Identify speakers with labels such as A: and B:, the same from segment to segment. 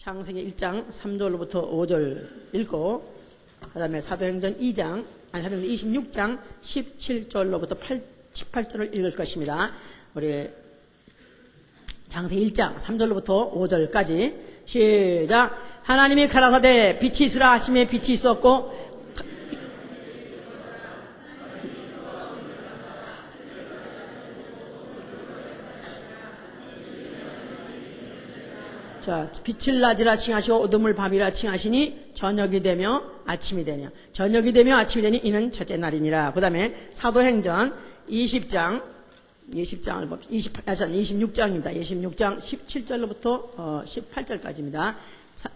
A: 창세기 1장 3절로부터 5절 읽고, 그 다음에 사도행전 26장 17절로부터 18절을 읽을 것입니다. 우리 창세기 1장 3절로부터 5절까지 시작. 하나님이 가라사대 빛이 있으라 하시매 빛이 있었고, 자, 빛을 낮이라 칭하시고 어둠을 밤이라 칭하시니 저녁이 되며 아침이 되며 저녁이 되며 아침이 되니 이는 첫째 날이니라. 그 다음에 사도행전 26장입니다. 26장 17절로부터 18절까지입니다.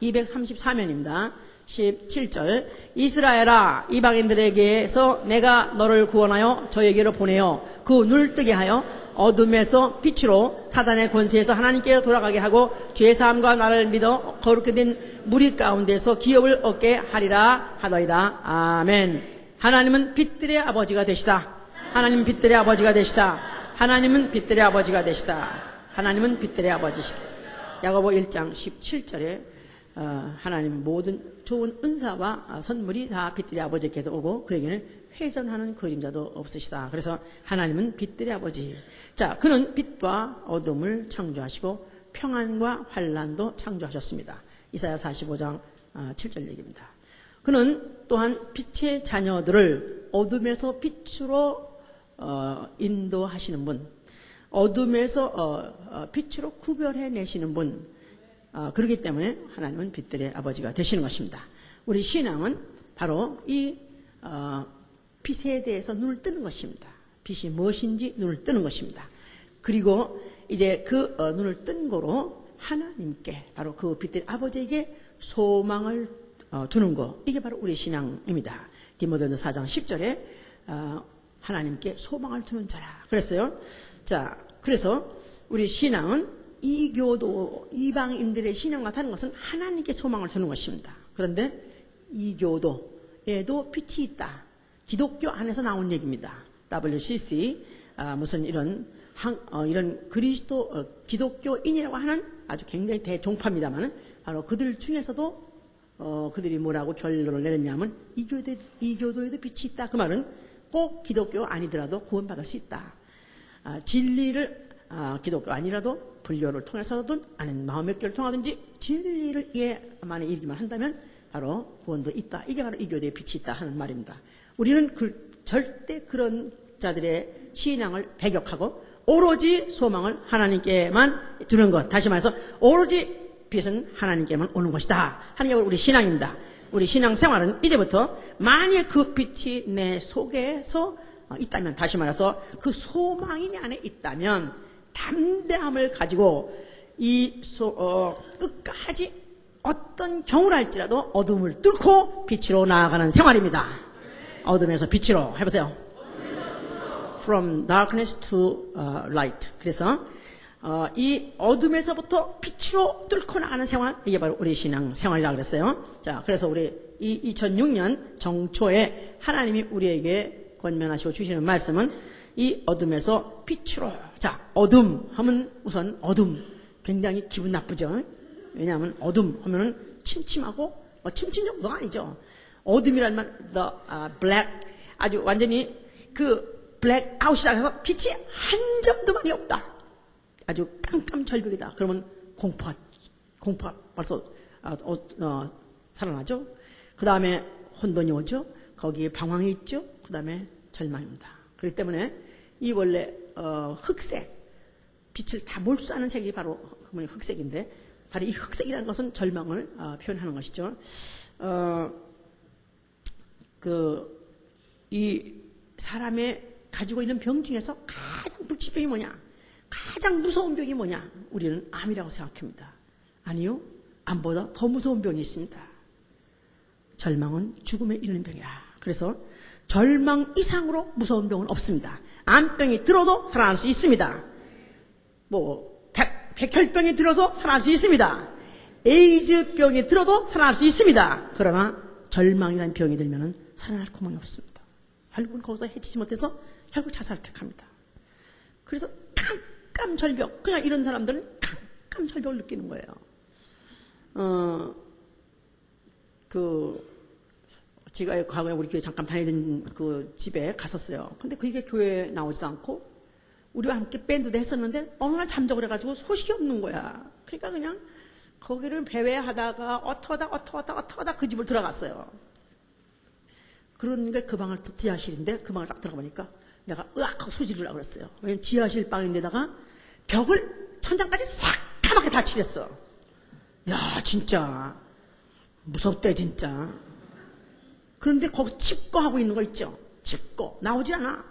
A: 234면입니다. 17절. 이스라엘아, 이방인들에게서 내가 너를 구원하여 저에게로 보내어 그 눈을 뜨게 하여 어둠에서 빛으로 사단의 권세에서 하나님께 돌아가게 하고 죄사함과 나를 믿어 거룩게 된 무리 가운데서 기업을 얻게 하리라 하더이다. 아멘. 하나님은 빛들의 아버지가 되시다. 하나님은 빛들의 아버지가 되시다. 하나님은 빛들의 아버지가 되시다. 하나님은 빛들의 아버지시다. 야고보 1장 17절에 하나님 모든 좋은 은사와 선물이 다 빛들의 아버지께도 오고 그에게는 회전하는 그림자도 없으시다. 그래서 하나님은 빛들의 아버지. 자, 그는 빛과 어둠을 창조하시고 평안과 환란도 창조하셨습니다. 이사야 45장 7절 얘기입니다. 그는 또한 빛의 자녀들을 어둠에서 빛으로 인도하시는 분, 어둠에서 빛으로 구별해내시는 분, 그렇기 때문에 하나님은 빛들의 아버지가 되시는 것입니다. 우리 신앙은 바로 이 빛에 대해서 눈을 뜨는 것입니다. 빛이 무엇인지 눈을 뜨는 것입니다. 그리고 이제 그 눈을 뜬 거로 하나님께, 바로 그 빛들의 아버지에게 소망을 두는 거, 이게 바로 우리 신앙입니다. 디모데전서 4장 10절에 하나님께 소망을 두는 자라 그랬어요. 자, 그래서 우리 신앙은 이교도, 이방인들의 신앙과 다른 것은 하나님께 소망을 두는 것입니다. 그런데 이교도에도 빛이 있다. 기독교 안에서 나온 얘기입니다. WCC, 무슨 이런 기독교인이라고 하는 아주 굉장히 대종파입니다만, 바로 그들 중에서도, 그들이 뭐라고 결론을 내렸냐면, 이교도에도 빛이 있다. 그 말은 꼭 기독교 아니더라도 구원받을 수 있다. 진리를, 기독교 아니라도 불교를 통해서든 아니면 마음의 교를 통하든지 진리를 만에 이기만 한다면 바로 구원도 있다. 이게 바로 이교도에 빛이 있다 하는 말입니다. 우리는 절대 그런 자들의 신앙을 배격하고 오로지 소망을 하나님께만 두는 것. 다시 말해서 오로지 빛은 하나님께만 오는 것이다 하는 게 우리 신앙입니다. 우리 신앙 생활은 이제부터 만약 그 빛이 내 속에서 있다면, 다시 말해서 그 소망이 내 안에 있다면 담대함을 가지고 끝까지 어떤 경우를 할지라도 어둠을 뚫고 빛으로 나아가는 생활입니다. 어둠에서 빛으로 해보세요. From darkness to light. 그래서 이 어둠에서부터 빛으로 뚫고 나가는 생활, 이게 바로 우리 신앙 생활이라고 그랬어요. 자, 그래서 우리 2006년 정초에 하나님이 우리에게 권면하시고 주시는 말씀은 이 어둠에서 빛으로. 자, 어둠 하면 우선 어둠 굉장히 기분 나쁘죠. 왜냐하면 어둠 하면은 침침하고, 침침 정도가 아니죠. 어둠이라는 말, black, 아주 완전히 그 블랙 아웃이라 해서 빛이 한 점도만이 없다. 아주 깜깜절벽이다. 그러면 공포가 벌써 살아나죠. 그 다음에 혼돈이 오죠. 거기에 방황이 있죠. 그 다음에 절망이 온다. 그렇기 때문에 이 원래 흑색, 빛을 다 몰수하는 색이 바로 흑색인데, 바로 이 흑색이라는 것은 절망을 표현하는 것이죠. 이 사람의 가지고 있는 병 중에서 가장 불치병이 뭐냐? 가장 무서운 병이 뭐냐? 우리는 암이라고 생각합니다. 아니요. 암보다 더 무서운 병이 있습니다. 절망은 죽음에 이르는 병이라. 그래서 절망 이상으로 무서운 병은 없습니다. 암병이 들어도 살아날 수 있습니다. 백혈병이 들어서 살아날 수 있습니다. 에이즈병이 들어도 살아날 수 있습니다. 그러나 절망이라는 병이 들면은 살아날 구멍이 없습니다. 결국은 거기서 해치지 못해서 결국 자살을 택합니다. 그래서 깜깜절벽, 그냥 이런 사람들은 깜깜절벽을 느끼는 거예요. 제가 과거에 우리 교회 잠깐 다니던 그 집에 갔었어요. 근데 그게 교회에 나오지도 않고, 우리와 함께 밴드도 했었는데, 어느 날 잠적을 해가지고 소식이 없는 거야. 그러니까 그냥 거기를 배회하다가 어터다 그 집을 들어갔어요. 그러니까 그 방을, 지하실인데 그 방을 딱 들어가보니까 내가 으악 하고 소리를 하고 그랬어요. 왜냐면 지하실 방인데다가 벽을 천장까지 싹 까맣게 다 칠했어. 야, 진짜 무섭대 진짜. 그런데 거기서 칩거하고 있는 거 있죠. 칩거 나오질 않아.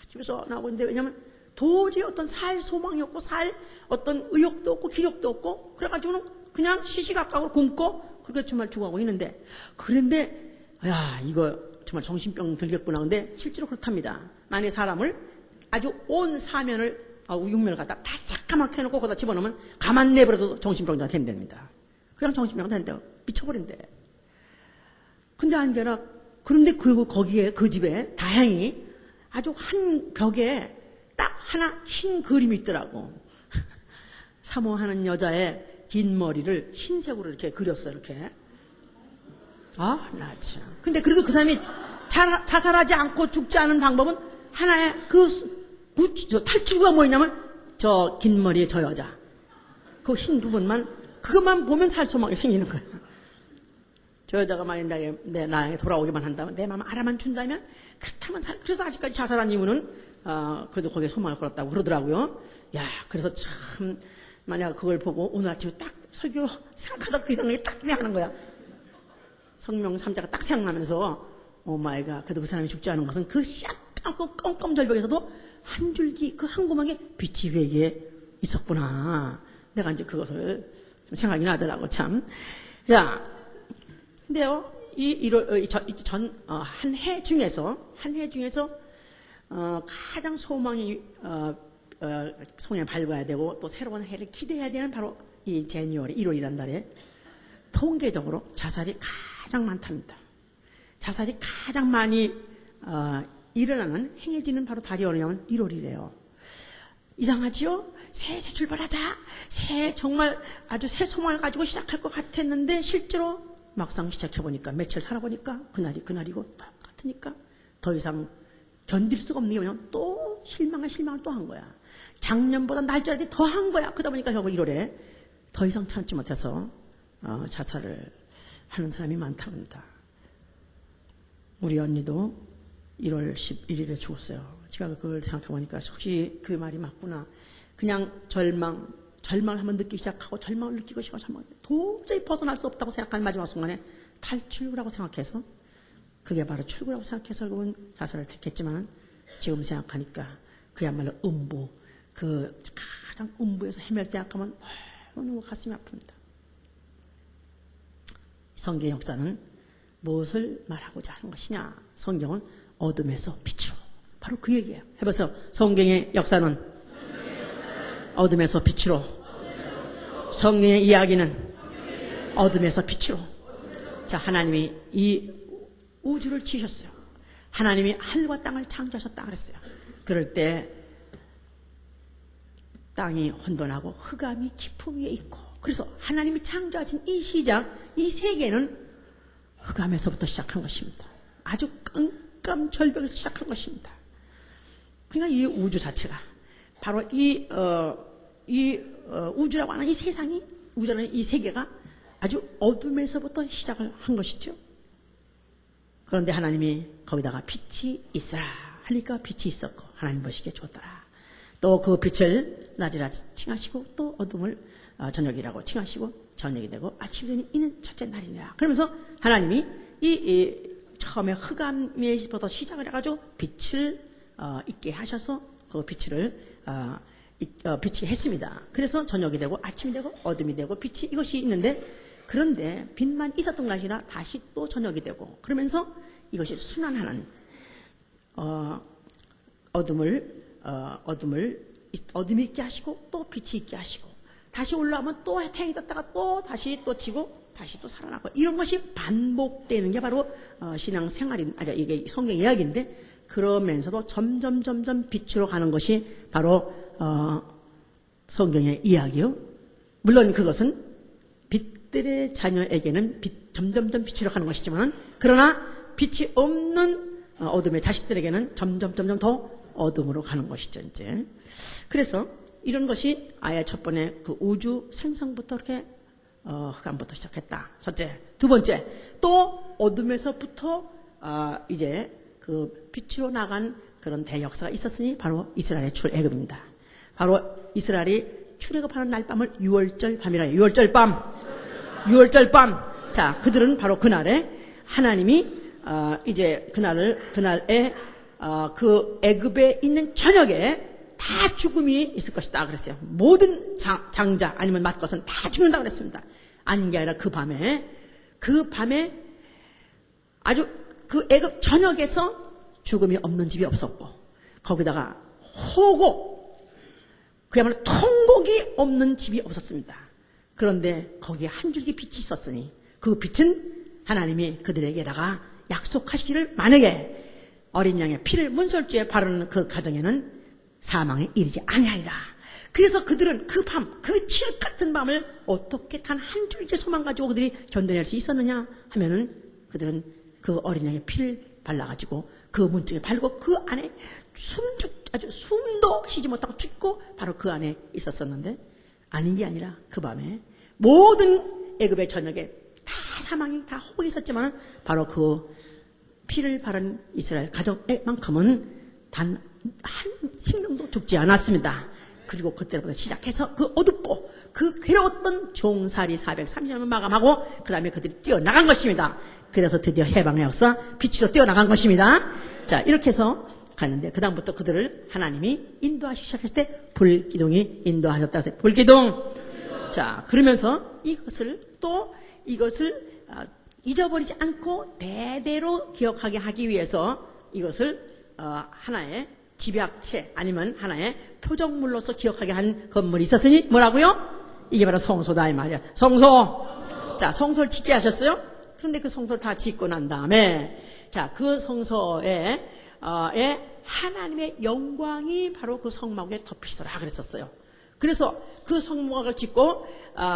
A: 집에서 나오고 있는데, 왜냐면 도저히 어떤 살 소망이 없고 살 어떤 의욕도 없고 기력도 없고, 그래가지고는 그냥 시시각각으로 굶고 그렇게 정말 죽어가고 있는데, 그런데 야, 이거 정말 정신병 들겠구나. 근데 실제로 그렇답니다. 만약에 사람을 아주 온 사면을 육면을 갖다 다 새까맣게 해놓고 거기다 집어넣으면 가만 내버려도 정신병자가 된답니다. 그냥 정신병자가 된대요. 미쳐버린대. 근데 아니라, 그런데 거기에 그 집에 다행히 아주 한 벽에 딱 하나 흰 그림이 있더라고. 사모하는 여자의 긴 머리를 흰색으로 이렇게 그렸어, 이렇게. 나 참. 근데 그래도 그 사람이 자살하지 않고 죽지 않은 방법은 하나의 탈출구가 뭐였냐면, 저 긴 머리의 저 여자. 그 흰 부분만, 그것만 보면 살 소망이 생기는 거야. 저 여자가 만약 나에게 돌아오기만 한다면, 내 마음 알아만 준다면, 그렇다면 그래서 아직까지 자살한 이유는, 그래도 거기에 소망을 걸었다고 그러더라고요. 야, 그래서 참, 만약 그걸 보고 오늘 아침에 딱 설교 생각하다 그 생각이 딱 하는 거야. 성명 3자가 딱 생각나면서, 오 마이 갓, 그래도 그 사람이 죽지 않은 것은 그 깜깜 껌껌 절벽에서도 한 줄기, 그 한 구멍에 빛이 그에게 있었구나. 내가 이제 그것을 좀 생각이 나더라고, 참. 자, 근데요, 한 해 중에서, 가장 소망이, 성에 밟아야 되고, 또 새로운 해를 기대해야 되는 바로 이 제니월의 1월이란 달에, 통계적으로 자살이 가장 많답니다. 자살이 가장 많이, 일어나는, 행해지는 바로 달이 어느냐면 1월이래요. 이상하지요? 새 출발하자. 정말 아주 새 소망을 가지고 시작할 것 같았는데, 실제로 막상 시작해보니까, 며칠 살아보니까, 그날이고 똑같으니까, 더 이상 견딜 수가 없는 게 뭐냐면, 또 실망을 또 한 거야. 작년보다 날짜를 더 한 거야. 그러다 보니까 결국 1월에 더 이상 참지 못해서, 자살을 하는 사람이 많다고 합니다. 우리 언니도 1월 11일에 죽었어요. 제가 그걸 생각해보니까, 혹시 그 말이 맞구나. 그냥 절망을 한번 느끼기 시작하고, 절망을 느끼고 싶어서 도저히 벗어날 수 없다고 생각하는 마지막 순간에 탈출구라고 생각해서, 그게 바로 출구라고 생각해서 결국은 자살을 택했지만, 지금 생각하니까 그야말로 가장 음부에서 헤맬 생각하면 너무 가슴이 아픕니다. 성경의 역사는 무엇을 말하고자 하는 것이냐? 성경은 어둠에서 빛으로. 바로 그 얘기예요. 해봐서. 성경의 역사는 어둠에서 빛으로. 성경의 이야기는 어둠에서 빛으로. 자, 하나님이 이 우주를 지으셨어요. 하나님이 하늘과 땅을 창조하셨다 그랬어요. 그럴 때 땅이 혼돈하고 흑암이 깊음 위에 있고, 그래서 하나님이 창조하신 이 시작, 이 세계는 흑암에서부터 시작한 것입니다. 아주 깜깜 절벽에서 시작한 것입니다. 그러니까 이 우주 자체가 바로 이 우주라고 하는 이 세상이, 우주라는 이 세계가 아주 어둠에서부터 시작을 한 것이죠. 그런데 하나님이 거기다가 빛이 있으라 하니까 빛이 있었고, 하나님 보시기에 좋더라. 또 그 빛을 낮이라 칭하시고, 또 어둠을 저녁이라고 칭하시고, 저녁이 되고 아침이 되니 이는 첫째 날이니라. 그러면서 하나님이 처음에 흑암에서부터 시작을 해가지고 빛을 있게 하셔서 그 빛이 했습니다. 그래서 저녁이 되고 아침이 되고 어둠이 되고 빛이, 이것이 있는데, 그런데 빛만 있었던 것이 아니라 다시 또 저녁이 되고, 그러면서 이것이 순환하는, 어둠이 있게 하시고, 또 빛이 있게 하시고, 다시 올라오면 또 태양이 떴다가 또 다시 또 지고, 다시 또 살아나고, 이런 것이 반복되는 게 바로 신앙 생활인, 이게 성경 이야기인데, 그러면서도 점점 빛으로 가는 것이 바로 성경의 이야기요. 물론 그것은 빛 이스라엘 자녀에게는 점점점 빛으로 가는 것이지만, 그러나 빛이 없는 어둠의 자식들에게는 점점 더 어둠으로 가는 것이죠, 이제. 그래서 이런 것이 아예 첫 번에 그 우주 생성부터 이렇게 흑암부터 시작했다. 첫째. 두 번째, 또 어둠에서부터 이제 그 빛으로 나간 그런 대역사가 있었으니 바로 이스라엘의 출애굽입니다. 바로 이스라엘이 출애굽하는 날 밤을 유월절 밤이라 해요. 유월절 밤. 자, 그들은 바로 그날에 하나님이 이제 그날에 그 애굽에 있는 저녁에 다 죽음이 있을 것이다 그랬어요. 모든 장자 아니면 맏것은 다 죽는다 그랬습니다. 아닌 게 아니라 그 밤에 아주 그 애굽 전역에서 죽음이 없는 집이 없었고, 거기다가 호고, 그야말로 통곡이 없는 집이 없었습니다. 그런데 거기에 한 줄기 빛이 있었으니 그 빛은 하나님이 그들에게다가 약속하시기를, 만약에 어린 양의 피를 문설주에 바르는 그 가정에는 사망에 이르지 아니하리라. 그래서 그들은 그 밤, 그 칠흑 같은 밤을 어떻게 단 한 줄기 소망 가지고 그들이 견뎌낼 수 있었느냐 하면은, 그들은 그 어린 양의 피를 발라가지고 그 문쪽에 바르고 그 안에 아주 숨도 쉬지 못하고 죽고 바로 그 안에 있었었는데, 아닌 게 아니라 그 밤에 모든 애굽의 저녁에 다 사망이 다 호흡이 있었지만 바로 그 피를 바른 이스라엘 가족만큼은 단 한 생명도 죽지 않았습니다. 그리고 그때부터 시작해서 그 어둡고 그 괴로웠던 종살이 430년을 마감하고 그 다음에 그들이 뛰어나간 것입니다. 그래서 드디어 해방의 역사, 빛으로 뛰어나간 것입니다. 자, 이렇게 해서 가는데, 그 다음부터 그들을 하나님이 인도하시기 시작했을 때 불기둥이 인도하셨다 해서 불기둥. 자, 그러면서 이것을 잊어버리지 않고 대대로 기억하게 하기 위해서 이것을 하나의 집약체 아니면 하나의 표적물로서 기억하게 한 건물이 있었으니 뭐라고요? 이게 바로 성소다 이 말이야. 성소. 자, 성소를 짓게 하셨어요. 그런데 그 성소를 다 짓고 난 다음에, 자, 그 성소에 하나님의 영광이 바로 그 성막에 덮이시더라 그랬었어요. 그래서 그 성막을 짓고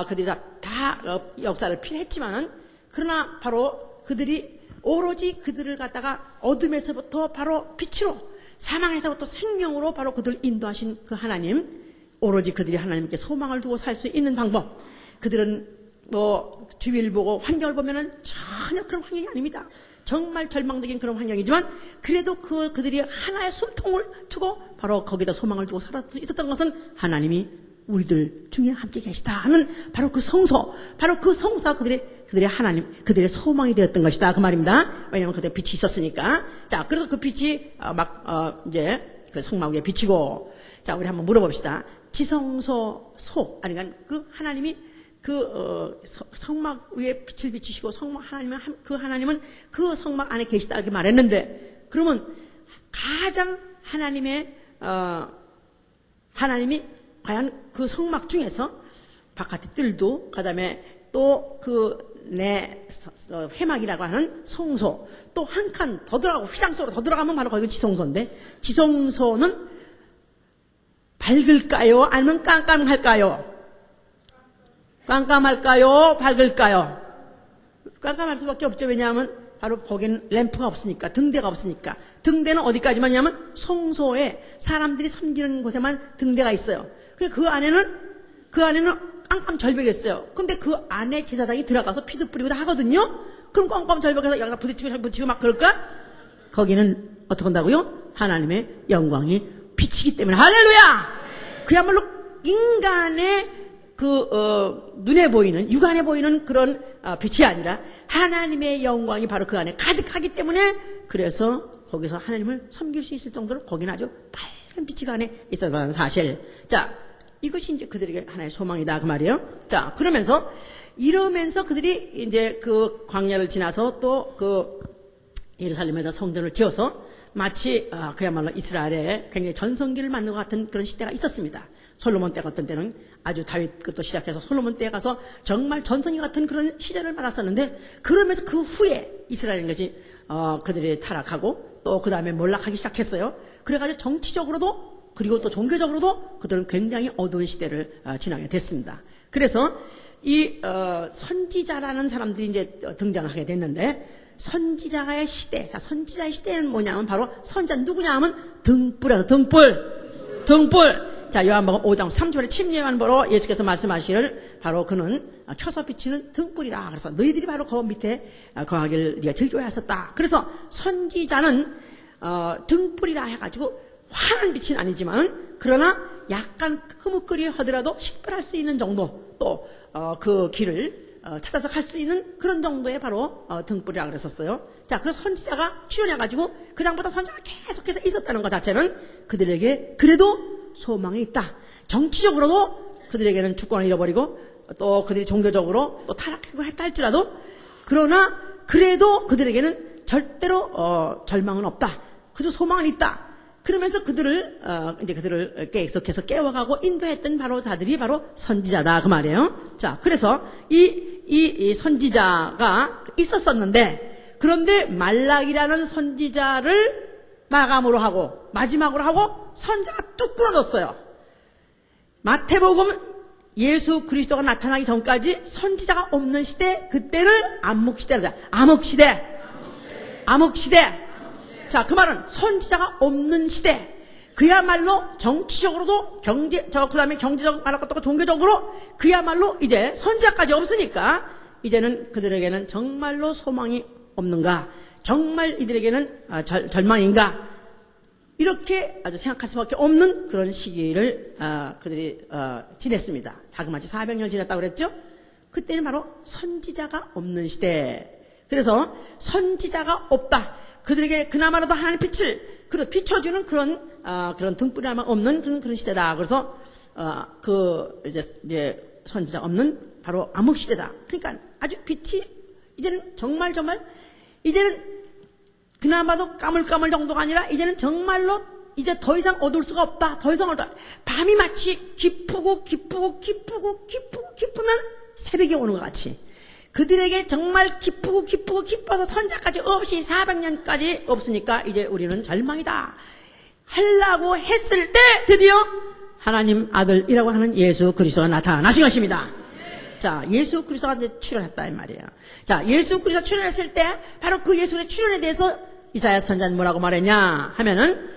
A: 그들이 다 역사를 필했지만은, 그러나 바로 그들이 오로지 그들을 갖다가 어둠에서부터 바로 빛으로, 사망에서부터 생명으로 바로 그들을 인도하신 그 하나님, 오로지 그들이 하나님께 소망을 두고 살 수 있는 방법. 그들은 뭐 주위를 보고 환경을 보면은 전혀 그런 환경이 아닙니다. 정말 절망적인 그런 환경이지만, 그래도 그들이 하나의 숨통을 두고 바로 거기다 소망을 두고 살아 있었던 것은 하나님이 우리들 중에 함께 계시다 하는 바로 그 성소, 바로 그 성소가 그들의 하나님, 그들의 소망이 되었던 것이다 그 말입니다. 왜냐하면 그때 빛이 있었으니까. 자, 그래서 그 빛이 이제 그 성막 위에 비치고, 자, 우리 한번 물어봅시다. 지성소 아니 그 하나님이 그 성막 위에 빛을 비추시고 그 하나님은 그 성막 안에 계시다 이렇게 말했는데, 그러면 가장 하나님이 과연 그 성막 중에서 바깥의 뜰도, 그 다음에 또 그 회막이라고 하는 성소, 또 한 칸 더 들어가고 휘장소로 더 들어가면 바로 거기가 지성소인데, 지성소는 밝을까요? 아니면 깜깜할까요? 깜깜할까요? 밝을까요? 깜깜할 수밖에 없죠. 왜냐하면 바로 거기는 램프가 없으니까, 등대가 없으니까. 등대는 어디까지만 있냐면 성소에 사람들이 섬기는 곳에만 등대가 있어요. 그 안에는 깜깜 절벽이었어요. 근데 그 안에 제사장이 들어가서 피도 뿌리고 다 하거든요. 그럼 깜깜 절벽에서 여기다 부딪히고 막 그럴까? 거기는 어떻게 한다고요? 하나님의 영광이 비치기 때문에. 할렐루야! 그야말로 인간의 눈에 보이는, 육안에 보이는 그런 빛이 아니라 하나님의 영광이 바로 그 안에 가득하기 때문에, 그래서 거기서 하나님을 섬길 수 있을 정도로 거기는 아주 밝은 빛이 그 안에 있었다는 사실. 자, 이것이 이제 그들에게 하나의 소망이다 그 말이에요. 자, 이러면서 그들이 이제 그 광야를 지나서 또 그 예루살렘에다 성전을 지어서 마치 그야말로 이스라엘에 굉장히 전성기를 맞는 것 같은 그런 시대가 있었습니다. 솔로몬 때 같은 때는 아주 다윗 것도 시작해서 솔로몬 때에 가서 정말 전성기 같은 그런 시절을 받았었는데, 그러면서 그 후에 이스라엘인 것이 그들이 타락하고 또 그 다음에 몰락하기 시작했어요. 그래가지고 정치적으로도 그리고 또 종교적으로도 그들은 굉장히 어두운 시대를 지나게 됐습니다. 그래서 선지자라는 사람들이 이제 등장하게 됐는데, 선지자의 시대. 자, 선지자의 시대는 뭐냐면 바로 선지자 누구냐 하면 등불이에요. 등불. 자, 요한복음 5장 30절에 침례요한보로 예수께서 말씀하시기를 바로 그는 켜서 비치는 등불이다. 그래서 너희들이 바로 그 밑에 거하기를 네가 즐겨야 했었다. 그래서 선지자는 등불이라 해가지고 환한 빛은 아니지만 그러나 약간 흐뭇거리 하더라도 식별할 수 있는 정도, 또 그 길을 찾아서 갈 수 있는 그런 정도의 바로 등불이라 그랬었어요. 자, 그 선지자가 출현해가지고 그 다음부터 선지자가 계속해서 있었다는 것 자체는 그들에게 그래도 소망이 있다. 정치적으로도 그들에게는 주권을 잃어버리고 또 그들이 종교적으로 또 타락하고 했다 할지라도, 그러나 그래도 그들에게는 절대로 절망은 없다. 그래도 소망은 있다. 그러면서 그들을 계속해서 깨워가고 인도했던 바로 자들이 바로 선지자다 그 말이에요. 자, 그래서 이 선지자가 있었었는데, 그런데 말락이라는 선지자를 마감으로 하고 마지막으로 하고 선지자가 뚝 끊어졌어요. 마태복음 예수 그리스도가 나타나기 전까지 선지자가 없는 시대, 그때를 암흑시대라자. 암흑시대. 자, 그 말은 선지자가 없는 시대. 그야말로 정치적으로도 그 다음에 경제적 말하고 종교적으로 그야말로 이제 선지자까지 없으니까 이제는 그들에게는 정말로 소망이 없는가? 정말 이들에게는 절망인가? 이렇게 아주 생각할 수밖에 없는 그런 시기를 그들이 지냈습니다. 자그마치 400년 지났다고 그랬죠? 그때는 바로 선지자가 없는 시대. 그래서 선지자가 없다. 그들에게 그나마라도 하나님의 빛을 비춰주는 그런 등불이나 없는 그런 시대다. 그래서 이제 선지자 없는 바로 암흑 시대다. 그러니까 아주 빛이 이제는 정말 이제는 그나마도 까물까물 정도가 아니라 이제는 정말로 이제 더 이상 어두울 수가 없다. 더 이상 밤이 마치 기쁘면 새벽이 오는 것 같이 그들에게 정말 기뻐서 선자까지 없이 400년까지 없으니까 이제 우리는 절망이다 하려고 했을 때 드디어 하나님 아들이라고 하는 예수 그리스도가 나타나신 것입니다. 자, 예수 그리스도가 이제 출현했다 이 말이에요. 자, 예수 그리스도 출현했을 때 바로 그 예수의 출현에 대해서 이사야 선자는 뭐라고 말했냐 하면은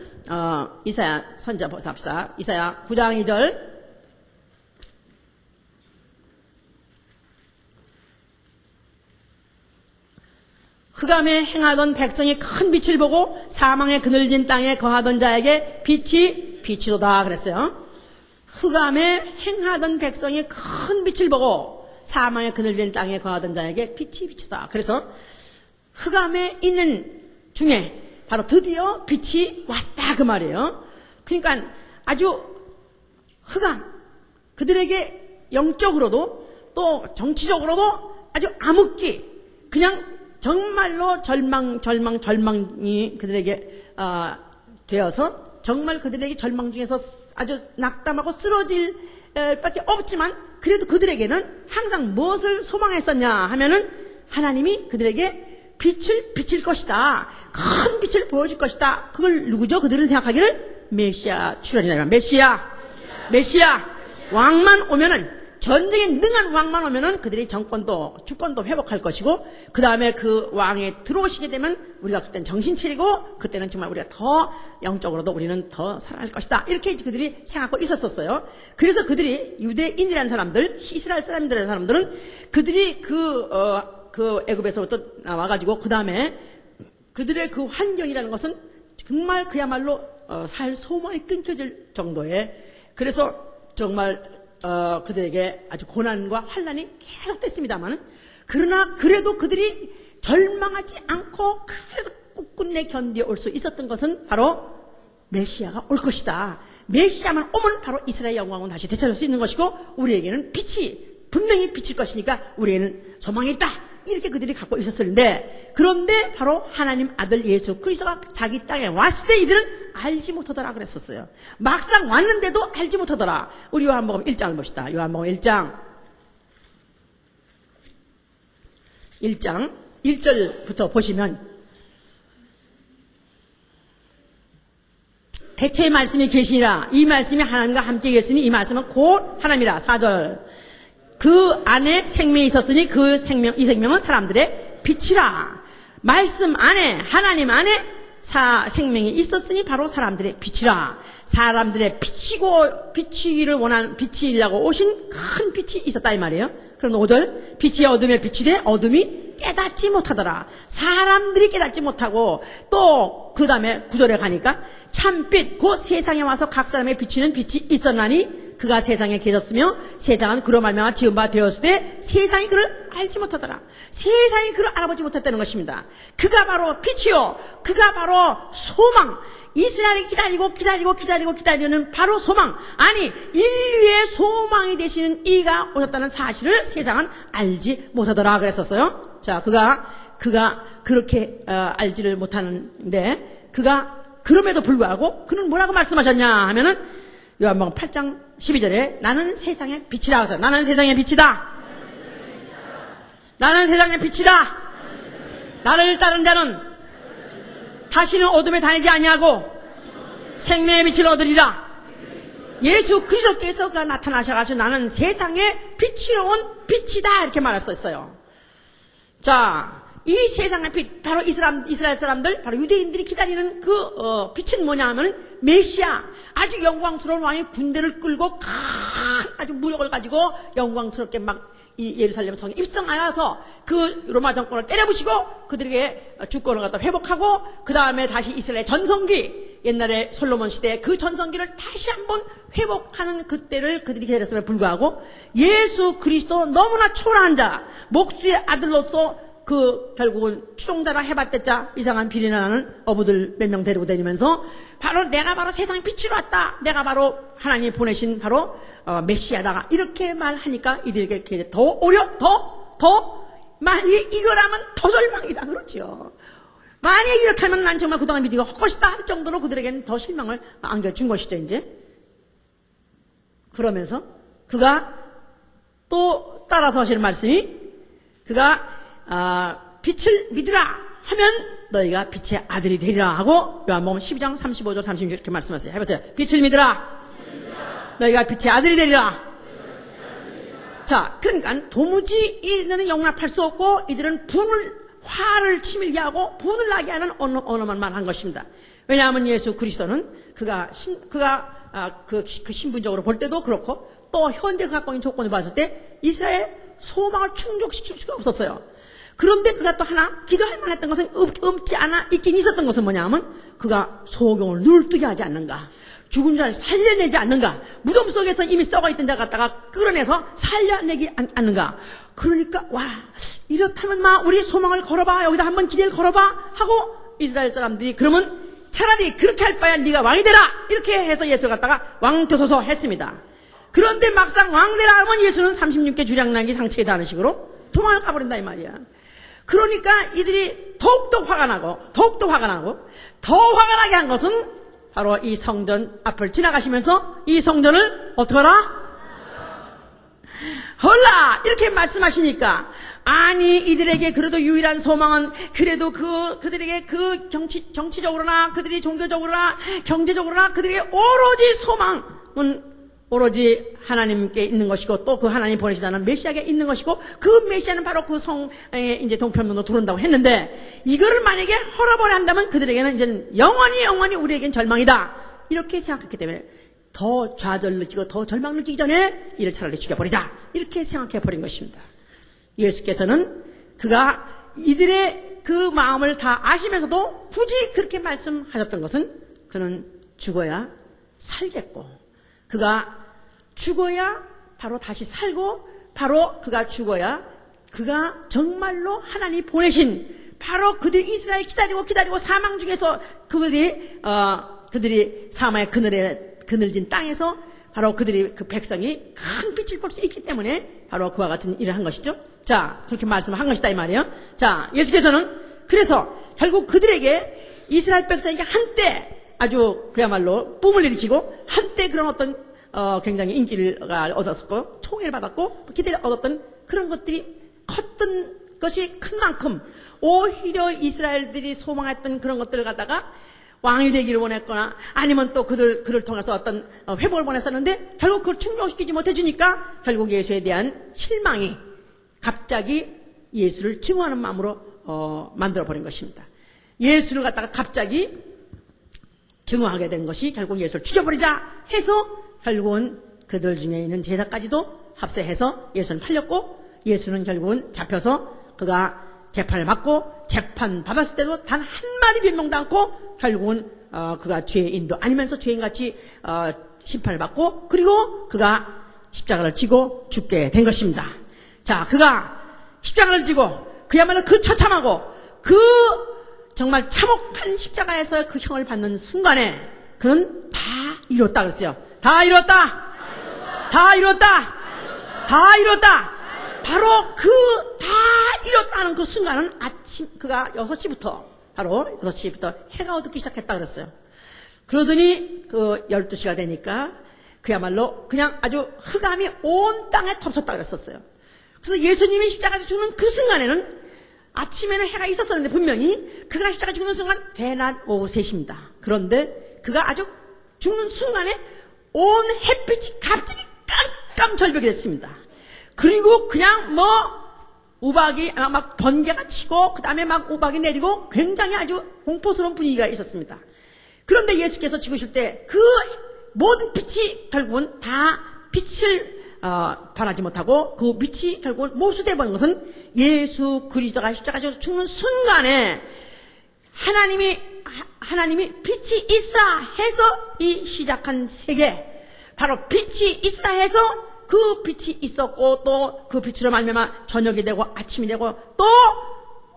A: 이사야 선자 봅시다. 이사야 9장 2절. 흑암에 행하던 백성이 큰 빛을 보고 사망의 그늘진 땅에 거하던 자에게 빛이 비치도다 그랬어요. 흑암에 행하던 백성이 큰 빛을 보고 사망의 그늘진 땅에 거하던 자에게 빛이 비치다. 그래서 흑암에 있는 중에 바로 드디어 빛이 왔다 그 말이에요. 그러니까 아주 흑암, 그들에게 영적으로도 또 정치적으로도 아주 암흑기, 그냥 정말로 절망이 그들에게 되어서 정말 그들에게 절망 중에서 아주 낙담하고 쓰러질 밖에 없지만, 그래도 그들에게는 항상 무엇을 소망했었냐 하면은 하나님이 그들에게 빛을 비칠 것이다, 큰 빛을 보여줄 것이다. 그걸 누구죠? 그들은 생각하기를 메시아 출현이다. 메시아 왕만 오면은, 전쟁에 능한 왕만 오면은 그들이 정권도 주권도 회복할 것이고, 그 다음에 그 왕에 들어오시게 되면 우리가 그때는 정신 차리고, 그때는 정말 우리가 더 영적으로도 우리는 더 살아날 것이다. 이렇게 그들이 생각하고 있었어요. 그래서 그들이 유대인이라는 사람들, 이스라엘 사람들이라는 사람들은 그들이 그 애굽에서부터 나와가지고 그 다음에 그들의 그 환경이라는 것은 정말 그야말로 살 소망이 끊겨질 정도의, 그래서 정말 그들에게 아주 고난과 환난이 계속됐습니다만, 그러나 그래도 그들이 절망하지 않고 그래도 꿋꿋내 견뎌올 수 있었던 것은 바로 메시아가 올 것이다. 메시아만 오면 바로 이스라엘 영광은 다시 되찾을 수 있는 것이고, 우리에게는 빛이 분명히 비칠 것이니까 우리에게는 소망이 있다. 이렇게 그들이 갖고 있었는데, 그런데 바로 하나님 아들 예수 그리스도가 자기 땅에 왔을 때 이들은 알지 못하더라 그랬었어요. 막상 왔는데도 알지 못하더라. 우리 요한복음 1장을 봅시다. 요한복음 1장 1절부터 보시면, 대초의 말씀이 계시니라. 이 말씀이 하나님과 함께 계시니 이 말씀은 곧 하나님이라. 4절. 그 안에 생명이 있었으니 이 생명은 사람들의 빛이라. 말씀 안에, 하나님 안에 생명이 있었으니 바로 사람들의 빛이라. 사람들의 빛이려고 오신 큰 빛이 있었다 이 말이에요. 그럼 5절, 빛이 어둠에 빛이 돼 어둠이 깨닫지 못하더라. 사람들이 깨닫지 못하고, 또 그 다음에 9절에 가니까 참빛 곧 세상에 와서 각 사람의 비치는 빛이 있었나니 그가 세상에 계셨으며 세상은 그로 말미암아 지은 바 되었을 때 세상이 그를 알지 못하더라. 세상이 그를 알아보지 못했다는 것입니다. 그가 바로 빛이요, 그가 바로 소망, 이스라엘이 기다리는 바로 소망, 아니 인류의 소망이 되시는 이가 오셨다는 사실을 세상은 알지 못하더라 그랬었어요. 자, 그가 그렇게 알지를 못하는데, 그가 그럼에도 불구하고 그는 뭐라고 말씀하셨냐 하면은 요한복음 8장 12절에 나는 세상의 빛이라 하셨어요. 나는 세상의 빛이다. 나는 세상의 빛이다. 나를 따른 자는 다시는 어둠에 다니지 아니하고 생명의 빛을 얻으리라. 예수 그리스도께서가 나타나셔가지고 나는 세상의 빛이로운 빛이다 이렇게 말했었어요. 자, 이 세상의 빛, 바로 이스라엘 사람들, 바로 유대인들이 기다리는 그 빛은 뭐냐 하면 메시아, 아주 영광스러운 왕이 군대를 끌고 큰 아주 무력을 가지고 영광스럽게 막 이 예루살렘 성에 입성하여서 그 로마 정권을 때려부시고 그들에게 주권을 갖다 회복하고, 그 다음에 다시 이스라엘 전성기, 옛날에 솔로몬 시대에 그 전성기를 다시 한번 회복하는 그때를 그들이 기다렸음에 불구하고 예수 그리스도 너무나 초라한 자, 목수의 아들로서 결국은 추종자라 해봤댔자 이상한 비리나 나는 어부들 몇 명 데리고 다니면서 내가 바로 세상의 빛으로 왔다, 내가 바로 하나님이 보내신 바로 메시아다가 이렇게 말하니까 이들에게 더 만약에 이거라면 더 절망이다 그렇죠. 만약에 이렇게 하면 난 정말 그동안 믿기가 헛것이다 할 정도로 그들에게는 더 실망을 안겨준 것이죠. 이제 그러면서 그가 또 따라서 하시는 말씀이, 그가 빛을 믿으라 하면 너희가 빛의 아들이 되리라 하고 요한복음 12장 35절 36절 이렇게 말씀하세요. 해보세요. 빛을 믿으라. 너희가 빛의 아들이 되리라. 자, 그러니까 도무지 이들은 용납할 수 없고 이들은 화를 치밀게 하고 분을 나게 하는 언어만 말한 것입니다. 왜냐하면 예수 그리스도는 그가 신분적으로 볼 때도 그렇고 또 현재 갖고 있는 조건을 봤을 때 이스라엘 소망을 충족시킬 수가 없었어요. 그런데 그가 또 하나 기도할 만했던 것은 없지 않아 있긴 있었던 것은 뭐냐면 그가 소경을 눈을 뜨게 하지 않는가, 죽은 자를 살려내지 않는가, 무덤 속에서 이미 썩어있던 자 갖다가 끌어내서 살려내지 않는가. 그러니까 이렇다면 우리 소망을 걸어봐, 여기다 한번 기대를 걸어봐 하고 이스라엘 사람들이 그러면 차라리 그렇게 할 바야 네가 왕이 되라 이렇게 해서 예수를 갖다가 왕 되소서 했습니다. 그런데 막상 왕 되라 하면 예수는 36개 주량나기 상책이다 하는 식으로 도망을 가버린다 이 말이야. 그러니까 이들이 더욱더 화가 나고 더 화가 나게 한 것은 바로 이 성전 앞을 지나가시면서 이 성전을 어떡하라? 헐라 이렇게 말씀하시니까, 아니 이들에게 그래도 유일한 소망은 그래도 그들에게 정치적으로나 그들이 종교적으로나 경제적으로나 그들에게 오로지 소망은 오로지 하나님께 있는 것이고 또 그 하나님 보내시다는 메시아에게 있는 것이고 그 메시아는 바로 그 성에 이제 동편문으로 들어온다고 했는데, 이거를 만약에 헐어버려 한다면 그들에게는 이제 영원히 우리에겐 절망이다 이렇게 생각했기 때문에 더 좌절 느끼고 더 절망 느끼기 전에 이를 차라리 죽여버리자 이렇게 생각해 버린 것입니다. 예수께서는 그가 이들의 그 마음을 다 아시면서도 굳이 그렇게 말씀하셨던 것은 그는 죽어야 살겠고, 그가 죽어야 바로 다시 살고, 바로 그가 죽어야 그가 정말로 하나님이 보내신 바로 그들이 이스라엘 기다리고 사망 중에서 그들이 사망의 그늘진 땅에서 바로 그들이 그 백성이 큰 빛을 볼 수 있기 때문에 바로 그와 같은 일을 한 것이죠. 자, 그렇게 말씀을 한 것이다 이 말이에요. 자, 예수께서는 그래서 결국 그들에게 이스라엘 백성에게 한때 아주 그야말로 뿜을 일으키고 한때 그런 어떤 굉장히 인기를 얻었었고 총애를 받았고 기대를 얻었던 그런 것들이 컸던 것이 큰 만큼 오히려 이스라엘들이 소망했던 그런 것들을 갖다가 왕이 되기를 원했거나 아니면 또 그를 통해서 어떤 회복을 원했었는데 결국 그걸 충족시키지 못해주니까 결국 예수에 대한 실망이 갑자기 예수를 증오하는 마음으로 만들어버린 것입니다. 예수를 갖다가 갑자기 증오하게 된 것이 결국 예수를 죽여버리자 해서 결국은 그들 중에 있는 제사까지도 합세해서 예수는 팔렸고 예수는 결국은 잡혀서 그가 재판을 받고 재판 받았을 때도 단 한마디 변명도 않고 결국은 그가 죄인도 아니면서 죄인같이 심판을 받고 그리고 그가 십자가를 지고 죽게 된 것입니다. 자, 그가 십자가를 지고 그야말로 그 처참하고 그 정말 참혹한 십자가에서 그 형을 받는 순간에 그는 다 이뤘다 그랬어요. 다 이뤘다. 다 이뤘다. 다 이뤘다. 바로 그 다 이뤘다는 그 순간은 아침 그가 6시부터 바로 6시부터 해가 어둡기 시작했다 그랬어요. 그러더니 그 12시가 되니까 그야말로 그냥 아주 흑암이 온 땅에 덮쳤다 그랬었어요. 그래서 예수님이 십자가에서 죽는 그 순간에는 아침에는 해가 있었었는데 분명히 그가 십자가 죽는 순간 대낮 오후 3시입니다. 그런데 그가 아주 죽는 순간에 온 햇빛이 갑자기 깜깜절벽이 됐습니다. 그리고 그냥 우박이 막 번개가 치고 그 다음에 막 우박이 내리고 굉장히 아주 공포스러운 분위기가 있었습니다. 그런데 예수께서 죽으실 때 그 모든 빛이 결국은 다 빛을 발하지 못하고 그 빛이 결국은 모수되어 버린 것은 예수 그리스도가 십자가에서 죽는 순간에 하나님이 빛이 있으라 해서 이 시작한 세계 바로 빛이 있으라 해서 그 빛이 있었고 또 그 빛으로 말미암아 저녁이 되고 아침이 되고 또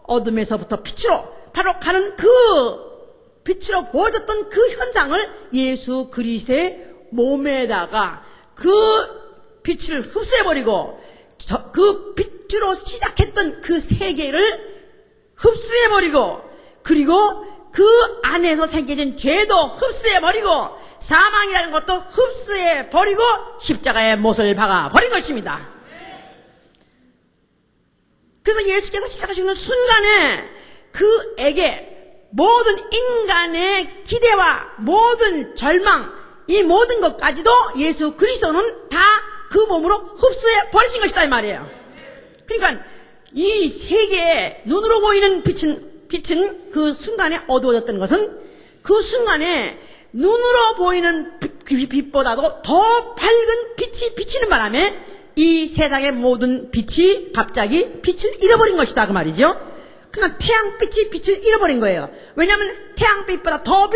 A: 어둠에서부터 빛으로 바로 가는 그 빛으로 보여줬던 그 현상을 예수 그리스도의 몸에다가 그 빛을 흡수해버리고 그 빛으로 시작했던 그 세계를 흡수해버리고 그리고 그 안에서 생겨진 죄도 흡수해버리고 사망이라는 것도 흡수해버리고 십자가에 못을 박아버린 것입니다. 그래서 예수께서 십자가 죽는 순간에 그에게 모든 인간의 기대와 모든 절망 이 모든 것까지도 예수 그리스도는 다 그 몸으로 흡수해 버리신 것이다 이 말이에요. 그러니까 이 세계에 눈으로 보이는 빛은 그 순간에 어두워졌던 것은 그 순간에 눈으로 보이는 빛보다도 더 밝은 빛이 비치는 바람에 이 세상의 모든 빛이 갑자기 빛을 잃어버린 것이다 그 말이죠. 그러니까 태양빛이 빛을 잃어버린 거예요. 왜냐하면 태양빛보다 더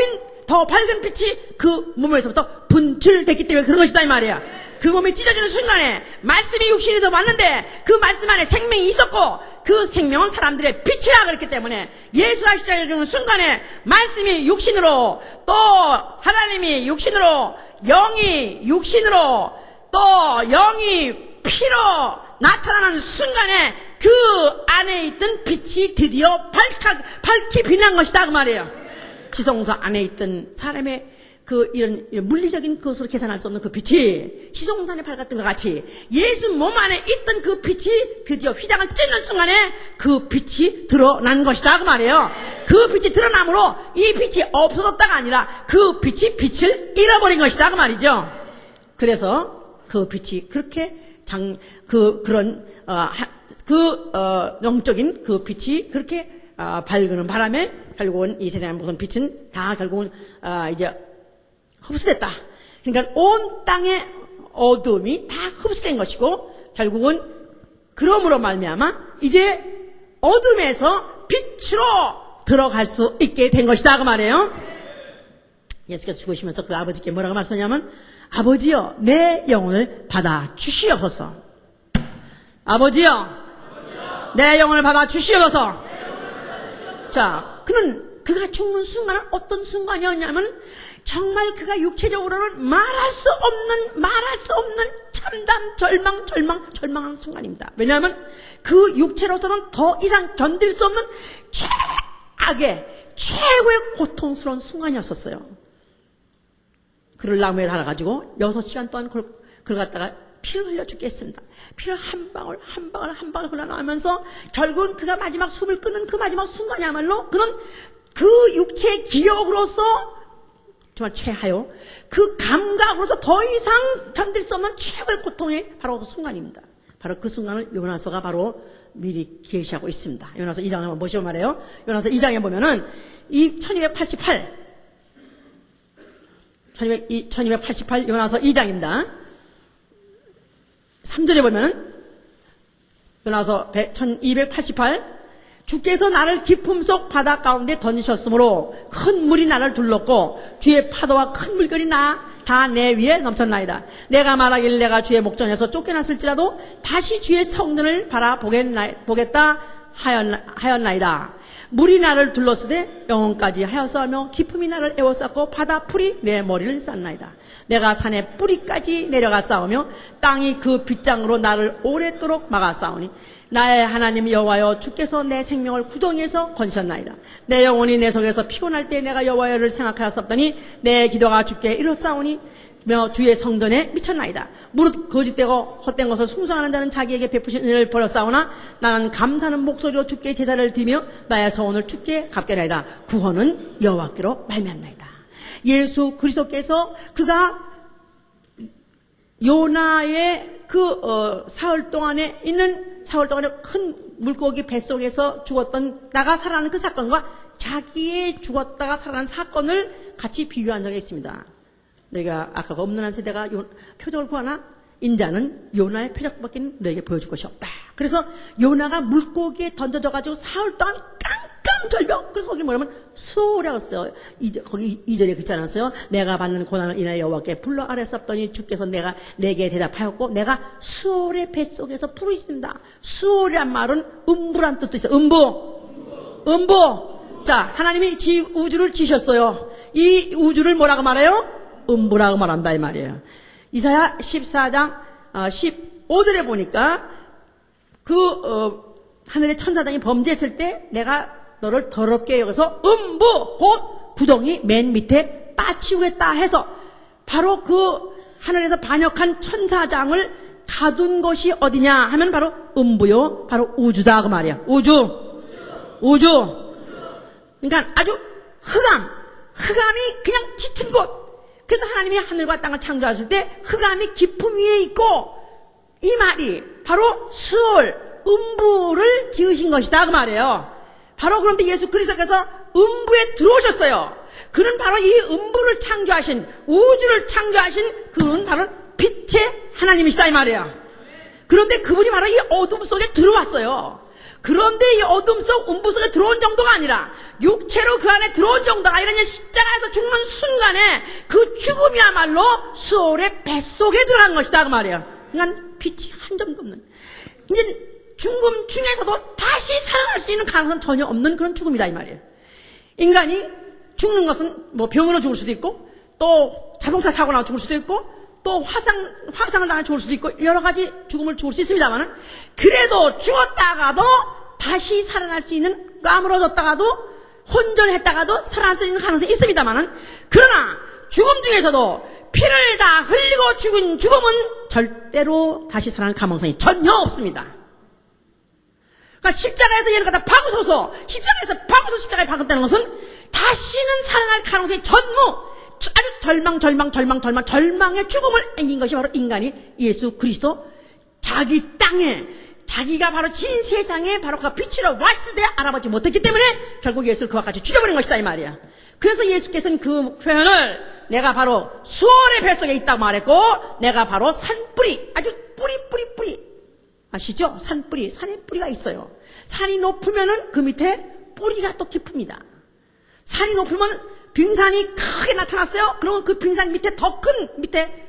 A: 밝은 빛이 그 몸에서부터 분출됐기 때문에 그런 것이다 이 말이에요. 그 몸이 찢어지는 순간에 말씀이 육신이 더 왔는데 그 말씀 안에 생명이 있었고 그 생명은 사람들의 빛이라 그랬기 때문에 예수가 십자가에 죽는 순간에 말씀이 육신으로 또 하나님이 육신으로 영이 육신으로 또 영이 피로 나타나는 순간에 그 안에 있던 빛이 드디어 밝히 빛난 것이다 그 말이에요. 지성소 안에 있던 사람의 이런 물리적인 것으로 계산할 수 없는 그 빛이 지성산에 밝았던 것 같이 예수 몸 안에 있던 그 빛이 드디어 휘장을 찢는 순간에 그 빛이 드러난 것이다 그 말이에요. 그 빛이 드러남으로 이 빛이 없어졌다가 아니라 그 빛이 빛을 잃어버린 것이다 그 말이죠. 그래서 그 빛이 그렇게 영적인 그 빛이 그렇게 밝은 바람에 결국은 이 세상의 모든 빛은 다 결국은 이제 흡수됐다. 그러니까 온 땅의 어둠이 다 흡수된 것이고 결국은 그러므로 말미암아 이제 어둠에서 빛으로 들어갈 수 있게 된 것이다 그 말이에요. 예수께서 죽으시면서 그 아버지께 뭐라고 말씀하냐면 아버지여 내 영혼을 받아 주시옵소서. 아버지여 내 영혼을 받아 주시옵소서. 자, 그가 죽는 순간은 어떤 순간이었냐면 정말 그가 육체적으로는 말할 수 없는 참담 절망하는 순간입니다. 왜냐하면 그 육체로서는 더 이상 견딜 수 없는 최고의 고통스러운 순간이었었어요. 그를 나무에 달아가지고 6시간 동안 그걸 갖다가 피를 흘려 죽게 했습니다. 피를 한 방울 흘러나오면서 결국은 그가 마지막 숨을 끊는 그 마지막 순간이야말로 그는 그 육체의 기억으로서 정말 최하요 그 감각으로서 더 이상 견딜 수 없는 최고의 고통이 바로 그 순간입니다. 바로 그 순간을 요나서가 바로 미리 계시하고 있습니다. 요나서 2장 한번 보시고 말해요. 요나서 2장에 보면은 이 1288 요나서 2장입니다. 3절에 보면 요나서 1288 주께서 나를 깊음 속 바다 가운데 던지셨으므로 큰 물이 나를 둘렀고 주의 파도와 큰 물결이 다 내 위에 넘쳤나이다. 내가 말하길 내가 주의 목전에서 쫓겨났을지라도 다시 주의 성전을 바라보겠다 하였나이다. 물이 나를 둘렀으되 영혼까지 하였사오며 기품이 나를 에워쌌고 바다 풀이 내 머리를 쌌나이다. 내가 산의 뿌리까지 내려가 싸우며 땅이 그 빗장으로 나를 오랫도록 막아 싸우니 나의 하나님 여호와여 주께서 내 생명을 구덩이에서 건지셨나이다. 내 영혼이 내 속에서 피곤할 때 내가 여호와를 생각하였었더니 내 기도가 주께 이뤘사오니 주의 성전에 미쳤나이다. 무릇 거짓되고 헛된 것을 숭상하는 자는 자기에게 베푸신 일을 버렸사오나 나는 감사하는 목소리로 주께 제사를 드리며 나의 소원을 주께 갚게나이다. 구원은 여호와께로 말미암나이다. 예수 그리스도께서 그가 요나의 사흘 동안에 큰 물고기 뱃속에서 죽었던 나가 살아나는 그 사건과 자기의 죽었다가 살아난 사건을 같이 비교한 적이 있습니다. 너희가 아까 없는 한 세대가 표적을 구하나 인자는 요나의 표적밖에 너에게 보여줄 것이 없다. 그래서 요나가 물고기에 던져져가지고 사흘 동안 깡깡절벽. 그래서 거기 뭐냐면 수오라고 써요. 거기 2절에 그렇지 않았어요? 내가 받는 고난을 인하여 여호와께 불러 아뢰었더니 주께서 내게 대답하였고 내가 수올의 뱃속에서 부르신다. 수올이란 말은 음부란 뜻도 있어요. 음부. 자, 하나님이 우주를 지셨어요. 이 우주를 뭐라고 말해요? 음부라고 말한다 이 말이에요. 이사야 14장 15절에 보니까 하늘의 천사장이 범죄했을 때 내가 너를 더럽게 여겨서 음부 곧 구덩이 맨 밑에 빠치우겠다 해서 바로 그 하늘에서 반역한 천사장을 가둔 것이 어디냐 하면 바로 음부요, 바로 우주다 그 말이야. 우주. 그러니까 아주 흑암이 그냥 짙은 곳. 그래서 하나님이 하늘과 땅을 창조하실 때 흑암이 깊음 위에 있고 이 말이 바로 수올 음부를 지으신 것이다 그 말이에요. 바로 그런데 예수 그리스도께서 음부에 들어오셨어요. 그는 바로 이 음부를 창조하신 우주를 창조하신 그는 바로 빛의 하나님이시다 이 말이에요. 그런데 그분이 바로 이 어둠 속에 들어왔어요. 그런데 이 어둠 속 음부 속에 들어온 정도가 아니라 육체로 그 안에 들어온 정도가 아니라 십자가에서 죽는 순간에 그 죽음이야말로 수올의 뱃속에 들어간 것이다 그 말이에요. 그러니까 빛이 한 점도 없는 이제 죽음 중에서도 다시 살아날 수 있는 가능성은 전혀 없는 그런 죽음이다 이 말이에요. 인간이 죽는 것은 뭐 병으로 죽을 수도 있고 또 자동차 사고 나서 죽을 수도 있고 또 화상을 당해 죽을 수도 있고 여러 가지 죽음을 죽을 수 있습니다만은 그래도 죽었다가도 다시 살아날 수 있는 까무러졌다가도 혼전했다가도 살아날 수 있는 가능성이 있습니다만은 그러나 죽음 중에서도 피를 다 흘리고 죽은 죽음은 절대로 다시 살아날 가능성이 전혀 없습니다. 그러니까 십자가에서 얘를 갖다 박으소서 십자가에 박았다는 것은 다시는 살아날 가능성이 아주 절망의 죽음을 안긴 것이 바로 인간이 예수 그리스도 자기 땅에 자기가 바로 진 세상에 바로 그가 빛으로 왔을 때 알아보지 못했기 때문에 결국 예수를 그와 같이 죽여버린 것이다 이 말이야. 그래서 예수께서는 그 표현을 내가 바로 수월의 뱃속에 있다고 말했고 내가 바로 산뿌리 아주 뿌리 아시죠? 산에 뿌리가 있어요. 산이 높으면은 그 밑에 뿌리가 또 깊습니다. 산이 높으면 빙산이 크게 나타났어요. 그러면 그 빙산 밑에 더 큰 밑에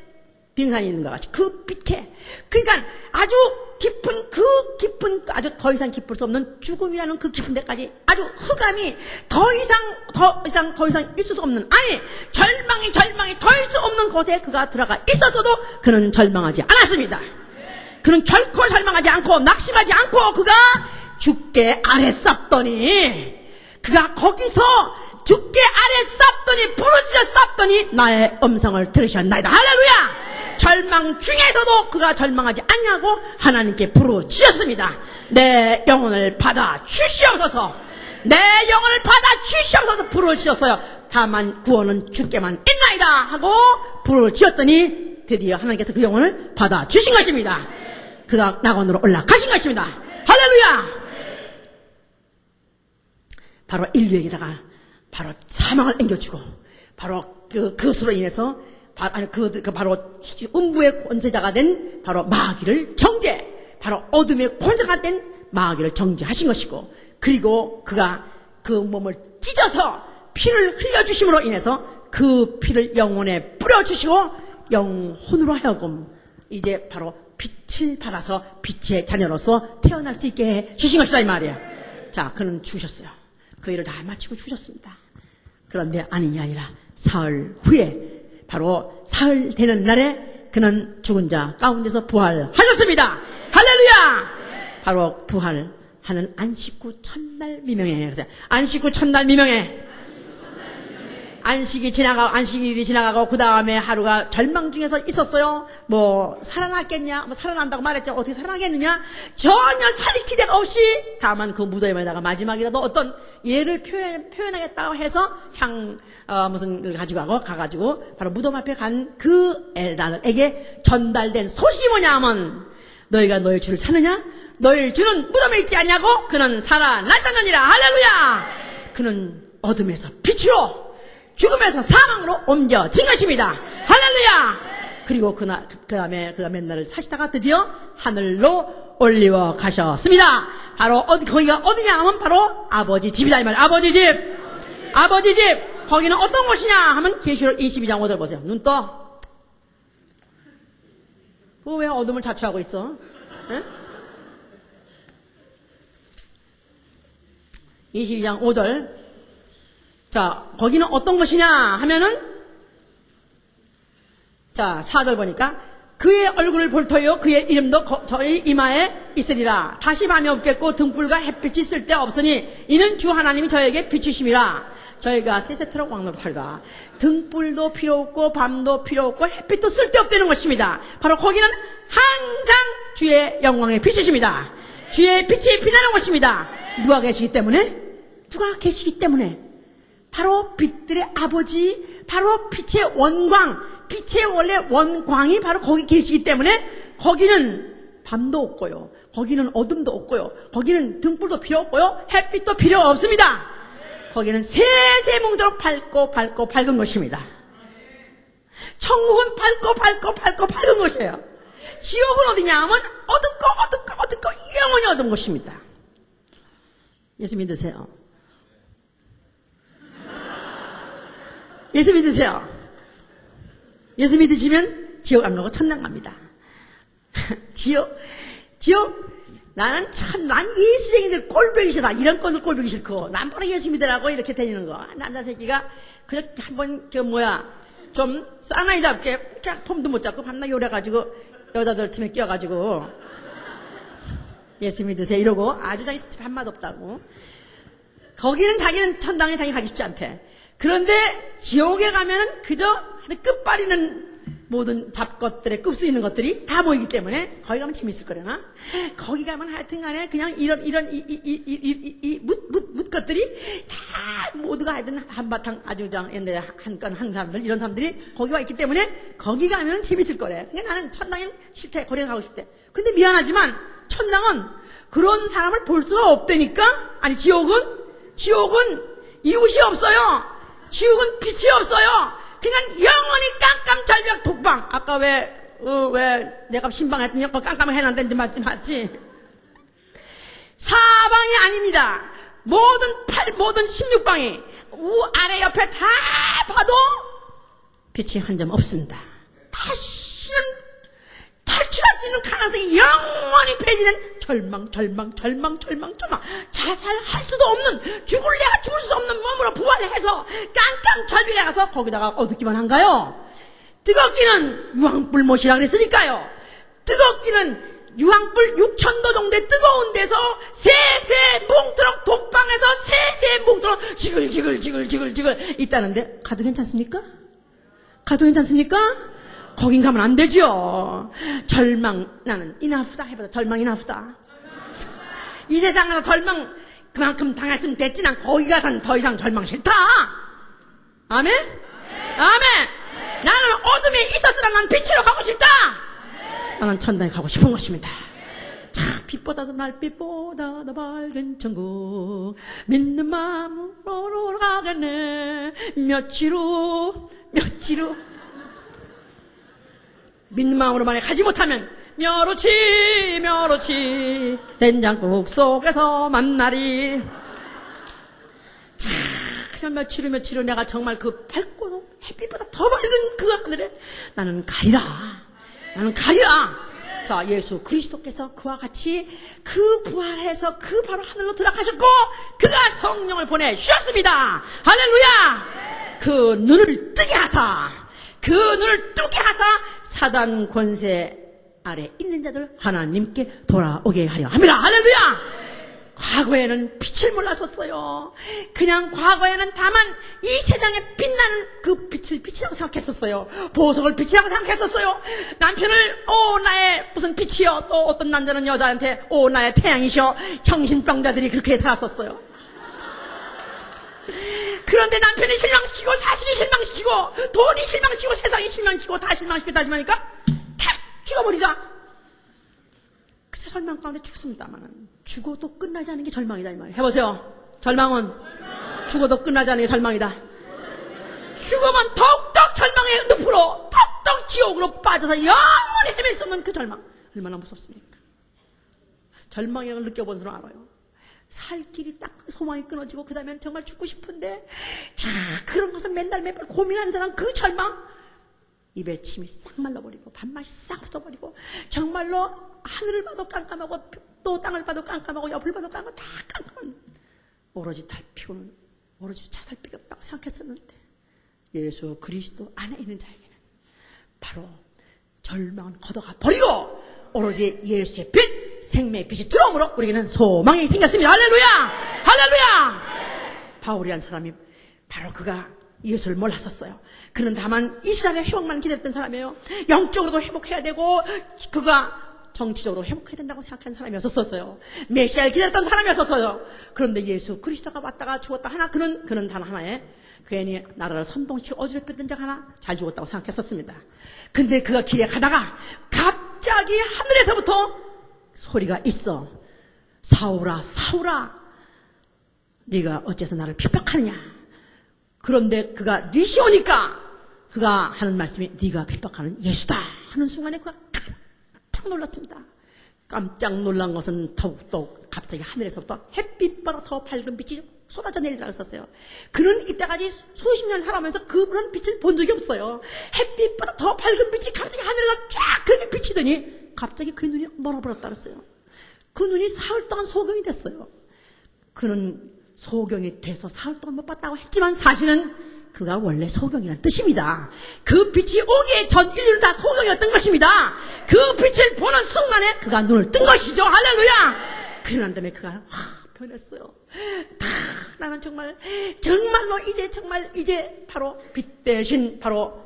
A: 빙산이 있는 것 같이 그 밑에 그러니까 아주 깊은 아주 더 이상 깊을 수 없는 죽음이라는 그 깊은 데까지 아주 흑암이 더 이상 있을 수 없는 아니 절망이 더 있을 수 없는 곳에 그가 들어가 있었어도 그는 절망하지 않았습니다. 그는 결코 절망하지 않고 낙심하지 않고 그가 주께 아래 쌌더니 그가 거기서 주께 아래 쌌더니 부르짖어 쌌더니 나의 음성을 들으셨나이다. 할렐루야. 절망 중에서도 그가 절망하지 않냐고 하나님께 부르짖었습니다. 내 영혼을 받아 주시옵소서. 내 영혼을 받아 주시옵소서 부르짖었어요. 다만 구원은 주께만 있나이다 하고 부르짖었더니 드디어 하나님께서 그 영혼을 받아 주신 것입니다. 그 다음 낙원으로 올라가신 것입니다. 할렐루야. 바로 인류에게다가 바로 사망을 안겨주고 바로 그것으로 인해서 바로 음부의 권세자가 된 바로 마귀를 정죄, 바로 어둠의 권세가 된 마귀를 정죄하신 것이고, 그리고 그가 그 몸을 찢어서 피를 흘려주심으로 인해서 그 피를 영혼에 뿌려주시고 영혼으로 하여금 이제 바로 빛을 받아서 빛의 자녀로서 태어날 수 있게 해 주신 것이다 이 말이에요. 자, 그는 죽으셨어요. 그 일을 다 마치고 죽으셨습니다. 그런데 아닌이 아니라 사흘 후에, 바로 사흘 되는 날에 그는 죽은 자 가운데서 부활하셨습니다. 할렐루야. 바로 부활하는 안식구 첫날 미명에, 안식구 첫날 미명에, 안식일이 지나가고 그 다음에 하루가 절망 중에서 있었어요. 뭐 살아났겠냐, 뭐 살아난다고 말했죠. 어떻게 살아나겠느냐, 전혀 살릴 기대가 없이 다만 그 무덤에다가 마지막이라도 어떤 예를 표현하겠다고 해서 무슨 걸 가가지고 바로 무덤 앞에 간 그 애들에게 전달된 소식이 뭐냐 하면, 너희가 너희 주를 찾느냐, 너희 주는 무덤에 있지 않냐고, 그는 살아나셨느니라. 할렐루야. 그는 어둠에서 빛으로, 죽음에서 사망으로 옮겨진 것입니다. 할렐루야. 그리고 그 다음에 날을 사시다가 드디어 하늘로 올리워 가셨습니다. 바로 거기가 어디냐 하면 바로 아버지 집이다 이 말. 아버지 집. 아버지 집. 거기는 어떤 곳이냐 하면 계시록 22장 5절 보세요. 눈 떠. 그거 왜 어둠을 자초하고 있어? 네? 22장 5절. 자, 거기는 어떤 것이냐 하면은, 자, 4절 보니까, 그의 얼굴을 볼 터요 그의 이름도 저희 이마에 있으리라. 다시 밤이 없겠고 등불과 햇빛이 쓸데없으니 이는 주 하나님이 저에게 비추심이라. 저희가 세세토록 왕노로 살다. 등불도 필요 없고 밤도 필요 없고 햇빛도 쓸데없다는 것입니다. 바로 거기는 항상 주의 영광에 비추십니다. 주의 빛이 빛나는 곳입니다. 누가 계시기 때문에? 누가 계시기 때문에. 바로 빛들의 아버지, 바로 빛의 원광, 빛의 원래 원광이 바로 거기 계시기 때문에 거기는 밤도 없고요, 거기는 어둠도 없고요, 거기는 등불도 필요 없고요, 햇빛도 필요 없습니다. 거기는 세세뭉도록 밝은 것입니다. 천국은 밝고 밝은 것이에요. 지옥은 어디냐 하면 어둡고 영원히 어두운 곳입니다. 예수 믿으세요. 예수 믿으세요. 예수 믿으시면 지옥 안 가고 천당 갑니다. 지옥, 난 예수쟁이들 꼴보기 싫다. 이런 꼴들 꼴보기 싫고, 난 바로 예수 믿으라고 이렇게 다니는 거. 남자 새끼가, 그냥 한번, 좀 싸나이답게, 그냥 폼도 못 잡고 밤낮 요래가지고, 여자들 팀에 끼어가지고, 예수 믿으세요. 이러고, 아주 자기 밥맛 없다고. 거기는 자기는 천당에 자기 가기 쉽지 않대. 그런데 지옥에 가면은 그저 끝발리는 모든 잡것들에 끝수 있는 것들이 다 모이기 때문에 거기 가면 재밌을 거려나? 거기 가면 하여튼 간에 그냥 이런 묻 것들이 다 모두가 하여튼 한바탕 아주 옛날에 한 사람들, 이런 사람들이 거기 와 있기 때문에 거기 가면 재밌을 거래. 그러니까 나는 천당엔 싫대. 거리에 가고 싶대. 근데 미안하지만 천당은 그런 사람을 볼 수가 없다니까? 아니, 지옥은 이웃이 없어요. 지옥은 빛이 없어요. 그냥 영원히 깜깜절벽 독방. 아까 왜 내가 신방했더니 깜깜하게 해놨는데 맞지? 사방이 아닙니다. 모든 16방이 아래 옆에 다 봐도 빛이 한 점 없습니다. 다시는 탈출할 수 있는 가능성이 영원히 폐지된 절망. 자살할 수도 없는, 죽을 수도 없는 몸으로 부활해서 깜깜절벽에 가서 거기다가 어둡기만 한가요? 뜨겁기는 유황불못이라 그랬으니까요. 뜨겁기는 유황불 6,000도 정도의 뜨거운 데서 세세뭉토록 독방에서 세세뭉토록 지글 있다는데 가도 괜찮습니까? 거긴 가면 안 되죠. 절망, 나는 이나프다 해보자. 절망 이나프다. 이 세상에서 절망, 그만큼 당했으면 됐지. 난 거기 가서는 더 이상 절망 싫다. 아멘? 아멘! 나는 어둠에 있었으나 난 빛으로 가고 싶다. 나는 천당에 가고 싶은 것입니다. 자, 빛보다도 날빛보다 더 밝은 천국 믿는 마음으로 가겠네. 며칠 후 믿는 마음으로 만약 가지 못하면 멸우치 된장국 속에서 만나리. 자, 며칠 후 내가 정말 그 밝고 햇빛보다 더 밝은 그 하늘에 나는 가리라. 자, 예수 그리스도께서 그와 같이 그 부활해서 그 바로 하늘로 들어가셨고 그가 성령을 보내주셨습니다. 할렐루야. 그 눈을 뜨게 하사 사단 권세 아래 있는 자들 하나님께 돌아오게 하려 합니다. 할렐루야. 과거에는 빛을 몰랐었어요. 그냥 과거에는 다만 이 세상에 빛나는 그 빛을 빛이라고 생각했었어요. 보석을 빛이라고 생각했었어요. 남편을 나의 무슨 빛이요. 또 어떤 남자는 여자한테 나의 태양이셔. 정신병자들이 그렇게 살았었어요. 그런데 남편이 실망시키고 자식이 실망시키고 돈이 실망시키고 세상이 실망시키고 다 실망시키니까 탁 죽어버리자. 그래서 절망 가운데 죽습니다만 죽어도 끝나지 않는 게 절망이다 이 말이에요. 해보세요. 절망은 죽어도 끝나지 않는 게 절망이다. 죽으면 더욱더 절망의 늪으로 더욱더 지옥으로 빠져서 영원히 헤맬 수 없는 그 절망 얼마나 무섭습니까? 절망이라는 걸 느껴본 사람 알아요. 살 길이 딱 소망이 끊어지고 그 다음에 정말 죽고 싶은데 자 그런 것을 맨날 매번 고민하는 사람 그 절망 입에 침이 싹 말라버리고 밥맛이 싹 없어버리고 정말로 하늘을 봐도 깜깜하고 또 땅을 봐도 깜깜하고 옆을 봐도 깜깜하고 다 깜깜한 오로지 달피우는 오로지 자살밖에 없다고 생각했었는데 예수 그리스도 안에 있는 자에게는 바로 절망은 걷어가 버리고 오로지 예수의 빛 생명의 빛이 들어오므로 우리에게는 소망이 생겼습니다. 할렐루야. 바울이란 사람이 바로 그가 예수를 몰랐었어요. 그는 다만 이스라엘의 회복만 기다렸던 사람이에요. 영적으로도 회복해야 되고 그가 정치적으로 회복해야 된다고 생각하는 사람이었었어요. 메시아를 기다렸던 사람이었었어요. 그런데 예수 그리스도가 왔다가 죽었다 하나 그는 단 하나에 괜히 나라를 선동시키고 어지럽혔던 자 하나 잘 죽었다고 생각했었습니다. 근데 그가 길에 가다가 갑자기 하늘에서부터 소리가 있어. 사울아 네가 어째서 나를 핍박하느냐. 그런데 그가 뉘시 오니까 그가 하는 말씀이 네가 핍박하는 예수다 하는 순간에 그가 깜짝 놀랐습니다. 깜짝 놀란 것은 더욱더 갑자기 하늘에서부터 햇빛보다 더 밝은 빛이 쏟아져 내리라고 썼어요. 그는 이때까지 수십 년 살아오면서 그런 빛을 본 적이 없어요. 햇빛보다 더 밝은 빛이 갑자기 하늘에서 쫙 그게 비치더니 갑자기 그의 눈이 멀어버렸다 그랬어요. 그 눈이 사흘 동안 소경이 됐어요. 그는 소경이 돼서 사흘 동안 못 봤다고 했지만 사실은 그가 원래 소경이라는 뜻입니다. 그 빛이 오기에 전 인류는 다 소경이었던 것입니다. 그 빛을 보는 순간에 그가 눈을 뜬 것이죠. 할렐루야. 그러난 다음에 그가 변했어요. 나는 정말로 이제 바로 빛 대신 바로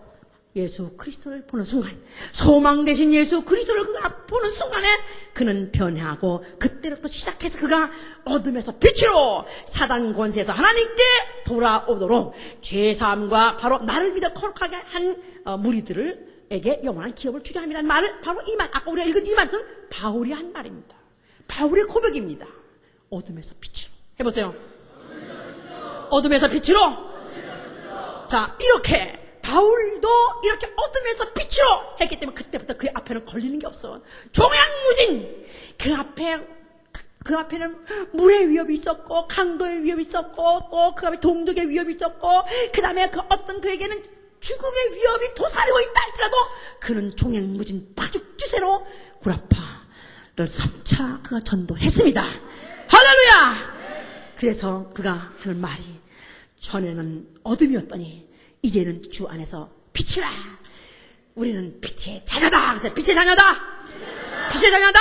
A: 예수 그리스도를 보는 순간, 소망 대신 예수 그리스도를 그가 보는 순간에 그는 변하고 그때부터 시작해서 그가 어둠에서 빛으로 사단 권세에서 하나님께 돌아오도록 죄사함과 바로 나를 믿어 거룩하게 한 무리들에게 영원한 기업을 주려 함이라는 말을 바로 이 말, 아까 우리가 읽은 이 말씀은 바울이 한 말입니다. 바울의 고백입니다. 어둠에서 빛으로. 해보세요. 어둠에서 빛으로. 자, 이렇게 바울도 이렇게 어둠에서 빛으로 했기 때문에 그때부터 그 앞에는 걸리는 게 없어. 종양무진. 그 앞에는 물의 위협이 있었고 강도의 위협이 있었고 또 그 앞에 동족의 위협이 있었고 그 다음에 어떤 그에게는 죽음의 위협이 도사리고 있다 할지라도 그는 종양무진 파죽주세로 구라파를 3차 그가 전도했습니다. 할렐루야. 그래서 그가 하는 말이 전에는 어둠이었더니 이제는 주 안에서 빛이라. 우리는 빛의 자녀다. 그래서 빛의 자녀다. 빛의 자녀다.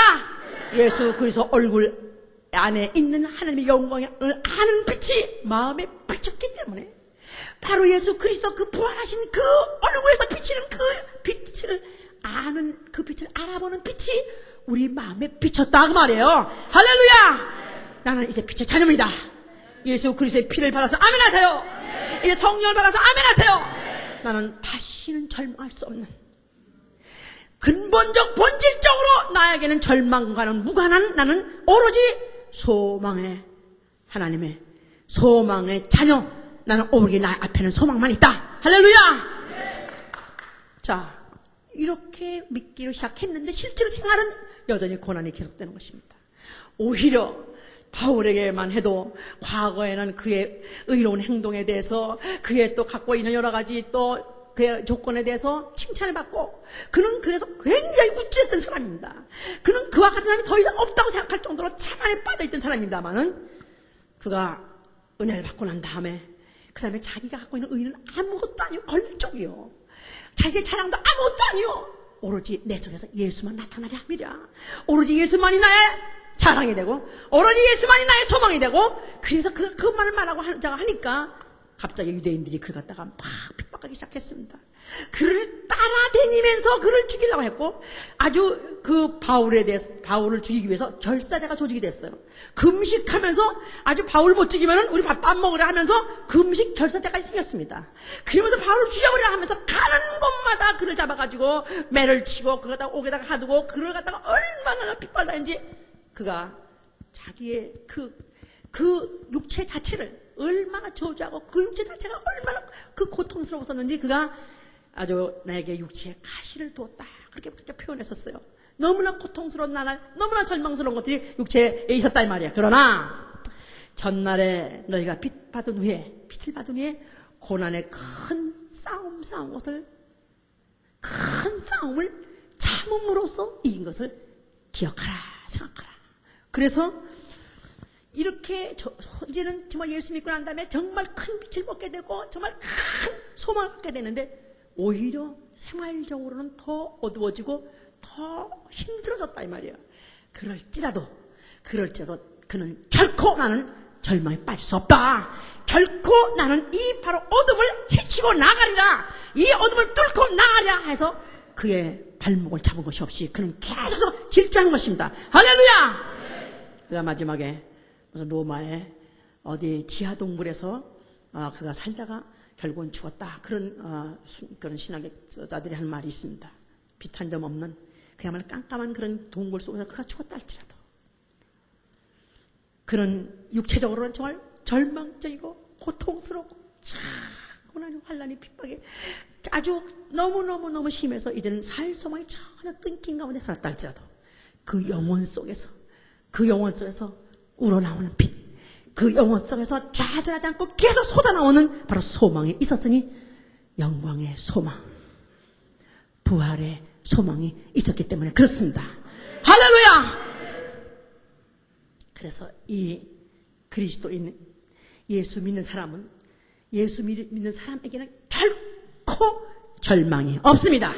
A: 예수 그리스도 얼굴 안에 있는 하나님의 영광을 아는 빛이 마음에 비쳤기 때문에 바로 예수 그리스도 그 부활하신 그 얼굴에서 비치는 그 빛을 아는 그 빛을 알아보는 빛이 우리 마음에 비쳤다 그 말이에요. 할렐루야. 나는 이제 빛의 자녀입니다. 예수 그리스도의 피를 받아서 아멘하세요. 이제 성령을 받아서 아멘하세요. 나는 다시는 절망할 수 없는, 근본적 본질적으로 나에게는 절망과는 무관한, 나는 오로지 소망의 하나님의 소망의 자녀, 나는 오로지 나 앞에는 소망만 있다. 할렐루야. 자, 이렇게 믿기로 시작했는데 실제로 생활은 여전히 고난이 계속되는 것입니다. 오히려 바울에게만 해도 과거에는 그의 의로운 행동에 대해서, 그의 또 갖고 있는 여러 가지 또 그의 조건에 대해서 칭찬을 받고, 그는 그래서 굉장히 우쭐했던 사람입니다. 그는 그와 같은 사람이 더 이상 없다고 생각할 정도로 자만에 빠져있던 사람입니다만은, 그가 은혜를 받고 난 다음에 그 다음에 자기가 갖고 있는 의는 아무것도 아니요, 걸림쪽이요, 자기의 자랑도 아무것도 아니요, 오로지 내 속에서 예수만 나타나려 합니다. 오로지 예수만이 나의 자랑이 되고, 오로지 예수만이 나의 소망이 되고, 그래서 그 말을 말하고 하니까 갑자기 유대인들이 그를 갖다가 막 핍박하기 시작했습니다. 그를 따라다니면서 그를 죽이려고 했고, 아주 그 바울을 죽이기 위해서 결사대가 조직이 됐어요. 금식하면서 아주 바울 못 죽이면은 우리 밥 먹으려 하면서 금식 결사대까지 생겼습니다. 그러면서 바울을 죽여버리려 하면서 가는 곳마다 그를 잡아가지고 매를 치고 그걸 갖다가 옥에다가 가두고, 그를 갖다가 얼마나 핍박하는지, 그가 자기의 그 육체 자체를 얼마나 저주하고 그 육체 자체가 얼마나 그 고통스러웠었는지 그가 아주 나에게 육체에 가시를 두었다, 그렇게 표현했었어요. 너무나 고통스러운 날, 너무나 절망스러운 것들이 육체에 있었다 이 말이야. 그러나 전날에 너희가 빛을 받은 후에 고난의 큰 싸움을 참음으로써 이긴 것을 기억하라, 생각하라. 그래서 이렇게 이제는 정말 예수 믿고 난 다음에 정말 큰 빛을 받게 되고 정말 큰 소망을 갖게 되는데, 오히려 생활적으로는 더 어두워지고 더 힘들어졌다 이 말이야. 그럴지라도 그는 결코 나는 절망에 빠질 수 없다. 결코 나는 이 바로 어둠을 헤치고 나가리라, 이 어둠을 뚫고 나가리라 해서 그의 발목을 잡은 것이 없이 그는 계속해서 질주한 것입니다. 할렐루야. 그가 마지막에 무슨 로마의 어디 지하 동굴에서 그가 살다가 결국은 죽었다, 그런 신학자들이 하는 말이 있습니다. 빛 한 점 없는 그야말로 깜깜한 그런 동굴 속에서 그가 죽었다 할지라도 그는 육체적으로는 정말 절망적이고 고통스럽고 고난이 환난이 핍박이 아주 너무 심해서 이제는 살 소망이 전혀 끊긴 가운데 살았다 할지라도 그 영혼 속에서 우러나오는 빛, 그 영혼 속에서 좌절하지 않고 계속 솟아나오는 바로 소망이 있었으니, 영광의 소망, 부활의 소망이 있었기 때문에 그렇습니다. 할렐루야. 그래서 이 그리스도인 예수 믿는 사람은, 예수 믿는 사람에게는 결코 절망이 없습니다.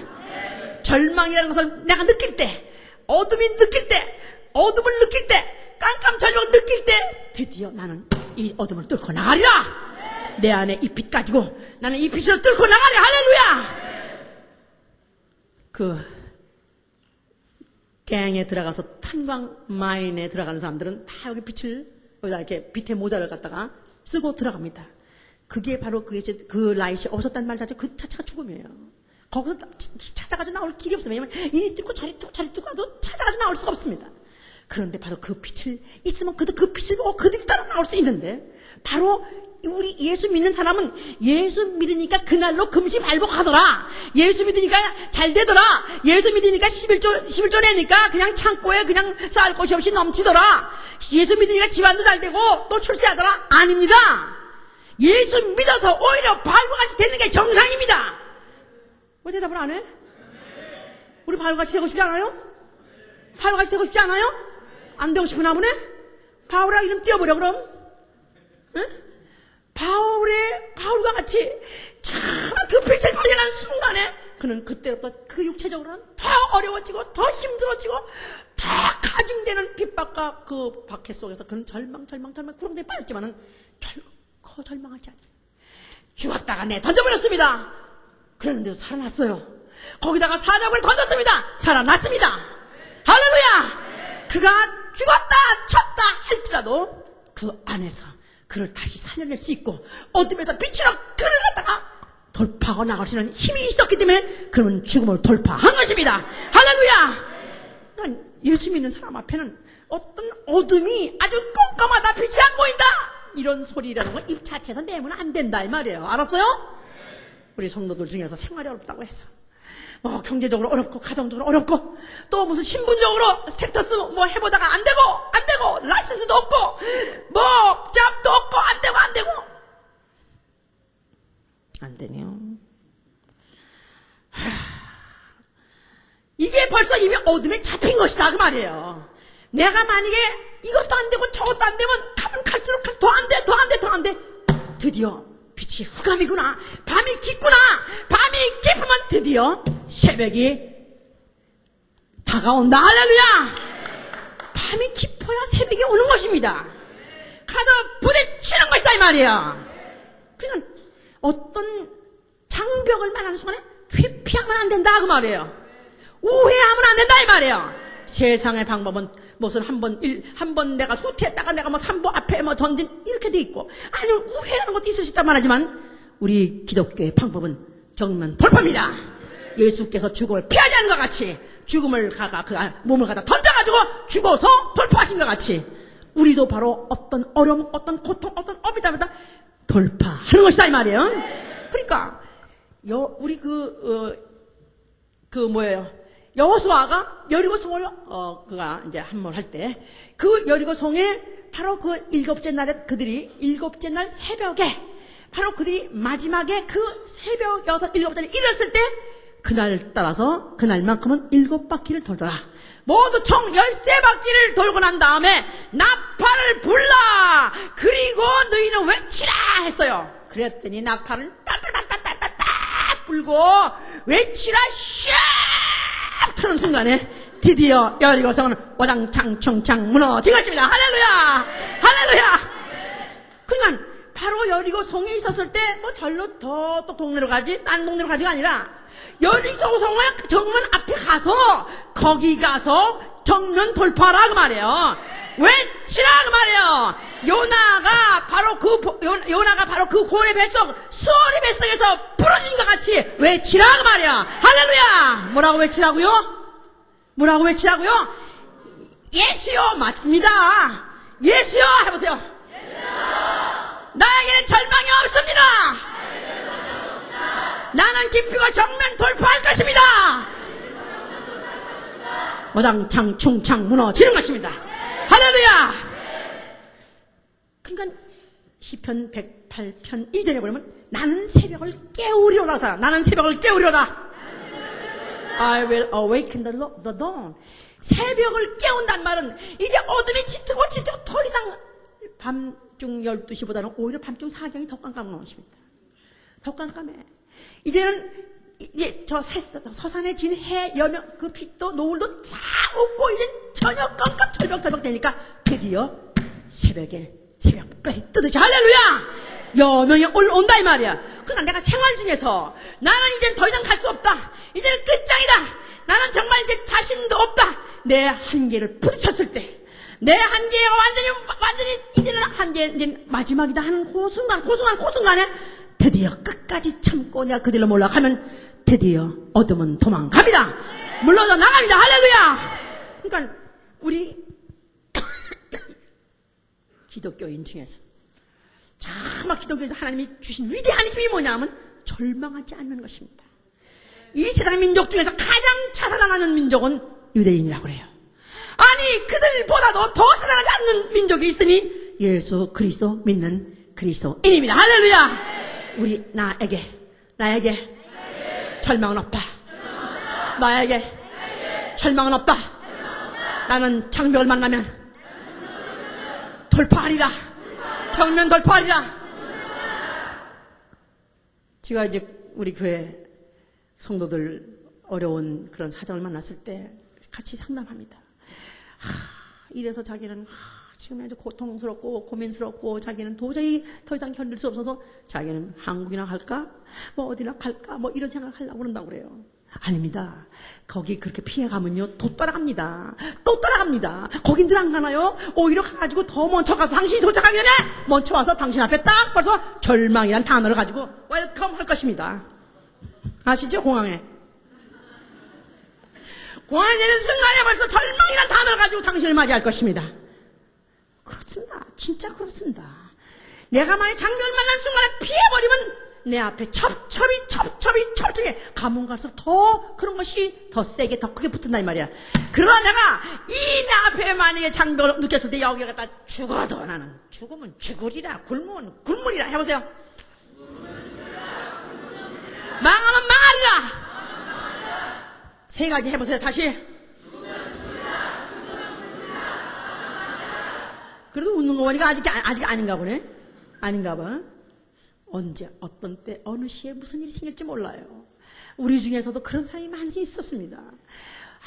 A: 절망이라는 것을 내가 느낄 때, 어둠을 느낄 때, 깜깜 절망을 느낄 때 드디어 나는 이 어둠을 뚫고 나가리라. 내 안에 이 빛 가지고 나는 이 빛으로 뚫고 나가리. 할렐루야. 그 갱에 들어가서 탄광 마인에 들어가는 사람들은 다 여기 빛을 여기다 이렇게 빛의 모자를 갖다가 쓰고 들어갑니다. 그게 바로 그 라이트이 없었단 말 자체, 그 자체가 죽음이에요. 거기서 찾아가지고 나올 길이 없어요. 왜냐면 이리 뚫고 저리 뚫고 가도 찾아가지고 나올 수가 없습니다. 그런데 바로 그 빛을 있으면 그 빛을 보고 그들이 따라 나올 수 있는데, 바로 우리 예수 믿는 사람은 예수 믿으니까 그날로 금시발복하더라. 예수 믿으니까 잘 되더라. 예수 믿으니까 11조 내니까 그냥 창고에 그냥 쌓을 곳이 없이 넘치더라. 예수 믿으니까 집안도 잘 되고 또 출세하더라. 아닙니다. 예수 믿어서 오히려 바울같이 되는 게 정상입니다. 왜 대답을 안 해? 우리 바울같이 되고 싶지 않아요? 바울같이 되고 싶지 않아요? 안 되고 싶으나 보네? 바울아 이름 띄워버려 그럼. 응? 바울과 같이 정말 그 빛을 발견하는 순간에 그는 그때부터 그 육체적으로는 더 어려워지고 더 힘들어지고 더 가중되는 핍박과 그 박해 속에서 그는 절망 구렁텅이에 빠졌지만은 결코 절망하지 않아요. 죽었다가 던져버렸습니다. 그랬는데도 살아났어요. 거기다가 사자굴을 던졌습니다. 살아났습니다. 할렐루야. 그가 죽었다 쳤다 할지라도 그 안에서 그를 다시 살려낼 수 있고 어둠에서 빛으로 그를 갖다가 돌파하고 나갈 수 있는 힘이 있었기 때문에 그는 죽음을 돌파한 것입니다. 할렐루야. 난 예수 믿는 사람 앞에는 어떤 어둠이 아주 깜깜하다, 빛이 안 보인다, 이런 소리라는 거 입 자체에서 내면 안 된다 이 말이에요. 알았어요? 우리 성도들 중에서 생활이 어렵다고 해서 뭐 경제적으로 어렵고 가정적으로 어렵고 또 무슨 신분적으로 스테이터스 뭐 해보다가 안 되고 라이센스도 없고 뭐 잡도 없고 안 되네요. 이게 벌써 이미 어둠에 잡힌 것이다 그 말이에요. 내가 만약에 이것도 안 되고 저것도 안 되면 가면 갈수록 더 안 돼. 드디어 빛이 후감이구나, 밤이 깊구나, 밤이 깊으면 드디어 새벽이 다가온다. 할렐루야. 밤이 깊어야 새벽이 오는 것입니다. 가서 부딪히는 것이다 이 말이에요. 그러니까 어떤 장벽을 만나는 순간에 회피하면 안 된다 그 말이에요. 우회하면 안 된다 이 말이에요. 세상의 방법은 무슨 한 번 내가 후퇴했다가 내가 뭐 3보 앞에 뭐 전진 이렇게 돼 있고, 아니면 우회라는 것도 있을 수 있단 말하지만 우리 기독교의 방법은 정면 돌파입니다. 예수께서 죽음을 피하지 않은 것 같이 죽음을 몸을 갖다 던져가지고 죽어서 돌파하신 것 같이 우리도 바로 어떤 어려움, 어떤 고통, 어떤 어비다비다 돌파하는 것이다 이 말이에요. 그러니까 우리 여호수아가 여리고성을 그가 이제 함몰할 때 그 여리고성에 바로 그 일곱째 날에 일곱째 날 새벽에 바로 그들이 마지막에 그 새벽 7시에 일었을 때 그날 따라서 그날만큼은 7바퀴를 돌더라. 모두 총 13바퀴를 돌고 난 다음에 나팔을 불라, 그리고 너희는 외치라 했어요. 그랬더니 나팔을 빡빡빡빡빡 불고 외치라 샥 트는 순간에 드디어 여리고성은 와장창 무너진 것입니다. 할렐루야. 그러니까 바로 여리고성에 있었을 때 뭐 절로 저쪽 동네로 가지 딴 동네로 가지가 아니라 여리고성의 정문 앞에 가서 거기 가서 정면 돌파라 그 말이에요. 외치라 그 말이에요. 요나가 바로 그 고래 뱃속, 수월의 뱃속에서 부러진 것 같이 외치라 그 말이야. 할렐루야. 뭐라고 외치라고요? 예수요. 맞습니다. 예수요 해보세요. 나에게는 절망이 없습니다. 나는 깊이고 정면 돌파할 것입니다. 와장창 충창 무너지는 것입니다. 할렐루야. 그러니까 시편 108편 이전에 보면 나는 새벽을 깨우리로다. I will awaken the dawn. 새벽을 깨운다는 말은 이제 어둠이 짙고 더 이상 밤중 12시보다는 오히려 밤중 사경이 더 깜깜한 것입니다. 더 깜깜해. 이제는 이제 저 서산에 진 해 여명 그 빛도 노을도 다 없고 이제 전혀 깜깜 철벽 되니까 드디어 새벽별이 뜨듯이 할렐루야. 여명이 올라온다 이 말이야. 그러나 내가 생활 중에서 나는 이제 더 이상 갈 수 없다, 이제는 끝장이다, 나는 정말 이제 자신도 없다, 내 한계를 부딪혔을 때, 내 한계가 완전히 이제는 한계 이제 마지막이다 하는 그 순간에 드디어 끝까지 참고 내가 그 길로 몰락하면 드디어 어둠은 도망갑니다. 물러져 나갑니다. 할렐루야. 그러니까 우리 기독교인 중에서 정말 기독교에서 하나님이 주신 위대한 힘이 뭐냐면 절망하지 않는 것입니다. 이 세상 민족 중에서 가장 자살하는 민족은 유대인이라고 그래요. 아니 그들보다도 더 자살하지 않는 민족이 있으니 예수 그리스도 믿는 그리스도인입니다. 할렐루야. 우리 나에게 절망은 없다. 나에게 절망은 없다. 나는 장벽을 만나면 돌파하리라. 정면 돌파하리라. 제가 이제 우리 교회 성도들 어려운 그런 사정을 만났을 때 같이 상담합니다. 이래서 자기는 지금 아주 고통스럽고 고민스럽고 자기는 도저히 더 이상 견딜 수 없어서 자기는 한국이나 갈까 뭐 어디나 갈까 뭐 이런 생각을 하려고 그런다고 그래요. 아닙니다. 거기 그렇게 피해가면요, 또 따라갑니다. 또 따라갑니다. 거긴들 안 가나요? 오히려 가가지고 더 먼저 가서 당신이 도착하기 전에 먼저 와서 당신 앞에 딱 벌써 절망이란 단어를 가지고 웰컴 할 것입니다. 아시죠? 공항에. 공항에 내는 순간에 벌써 절망이란 단어를 가지고 당신을 맞이할 것입니다. 그렇습니다. 진짜 그렇습니다. 내가 만약 장면을 만난 순간에 피해버리면 내 앞에 첩첩이 가면 갈수록 더 그런 것이 더 세게 더 크게 붙은다 이 말이야. 그러나 내가 이 내 앞에 만약에 장벽을 느꼈을 때 여기 갖다 죽어도 나는 죽으면 죽으리라 굶으면 굶으리라 해보세요. 망하면 망하리라. 세 가지 해보세요. 다시. 그래도 웃는 거 보니까 아직 아닌가 보네. 아닌가 봐. 언제 어떤 때 어느 시에 무슨 일이 생길지 몰라요. 우리 중에서도 그런 사람이 많이 있었습니다.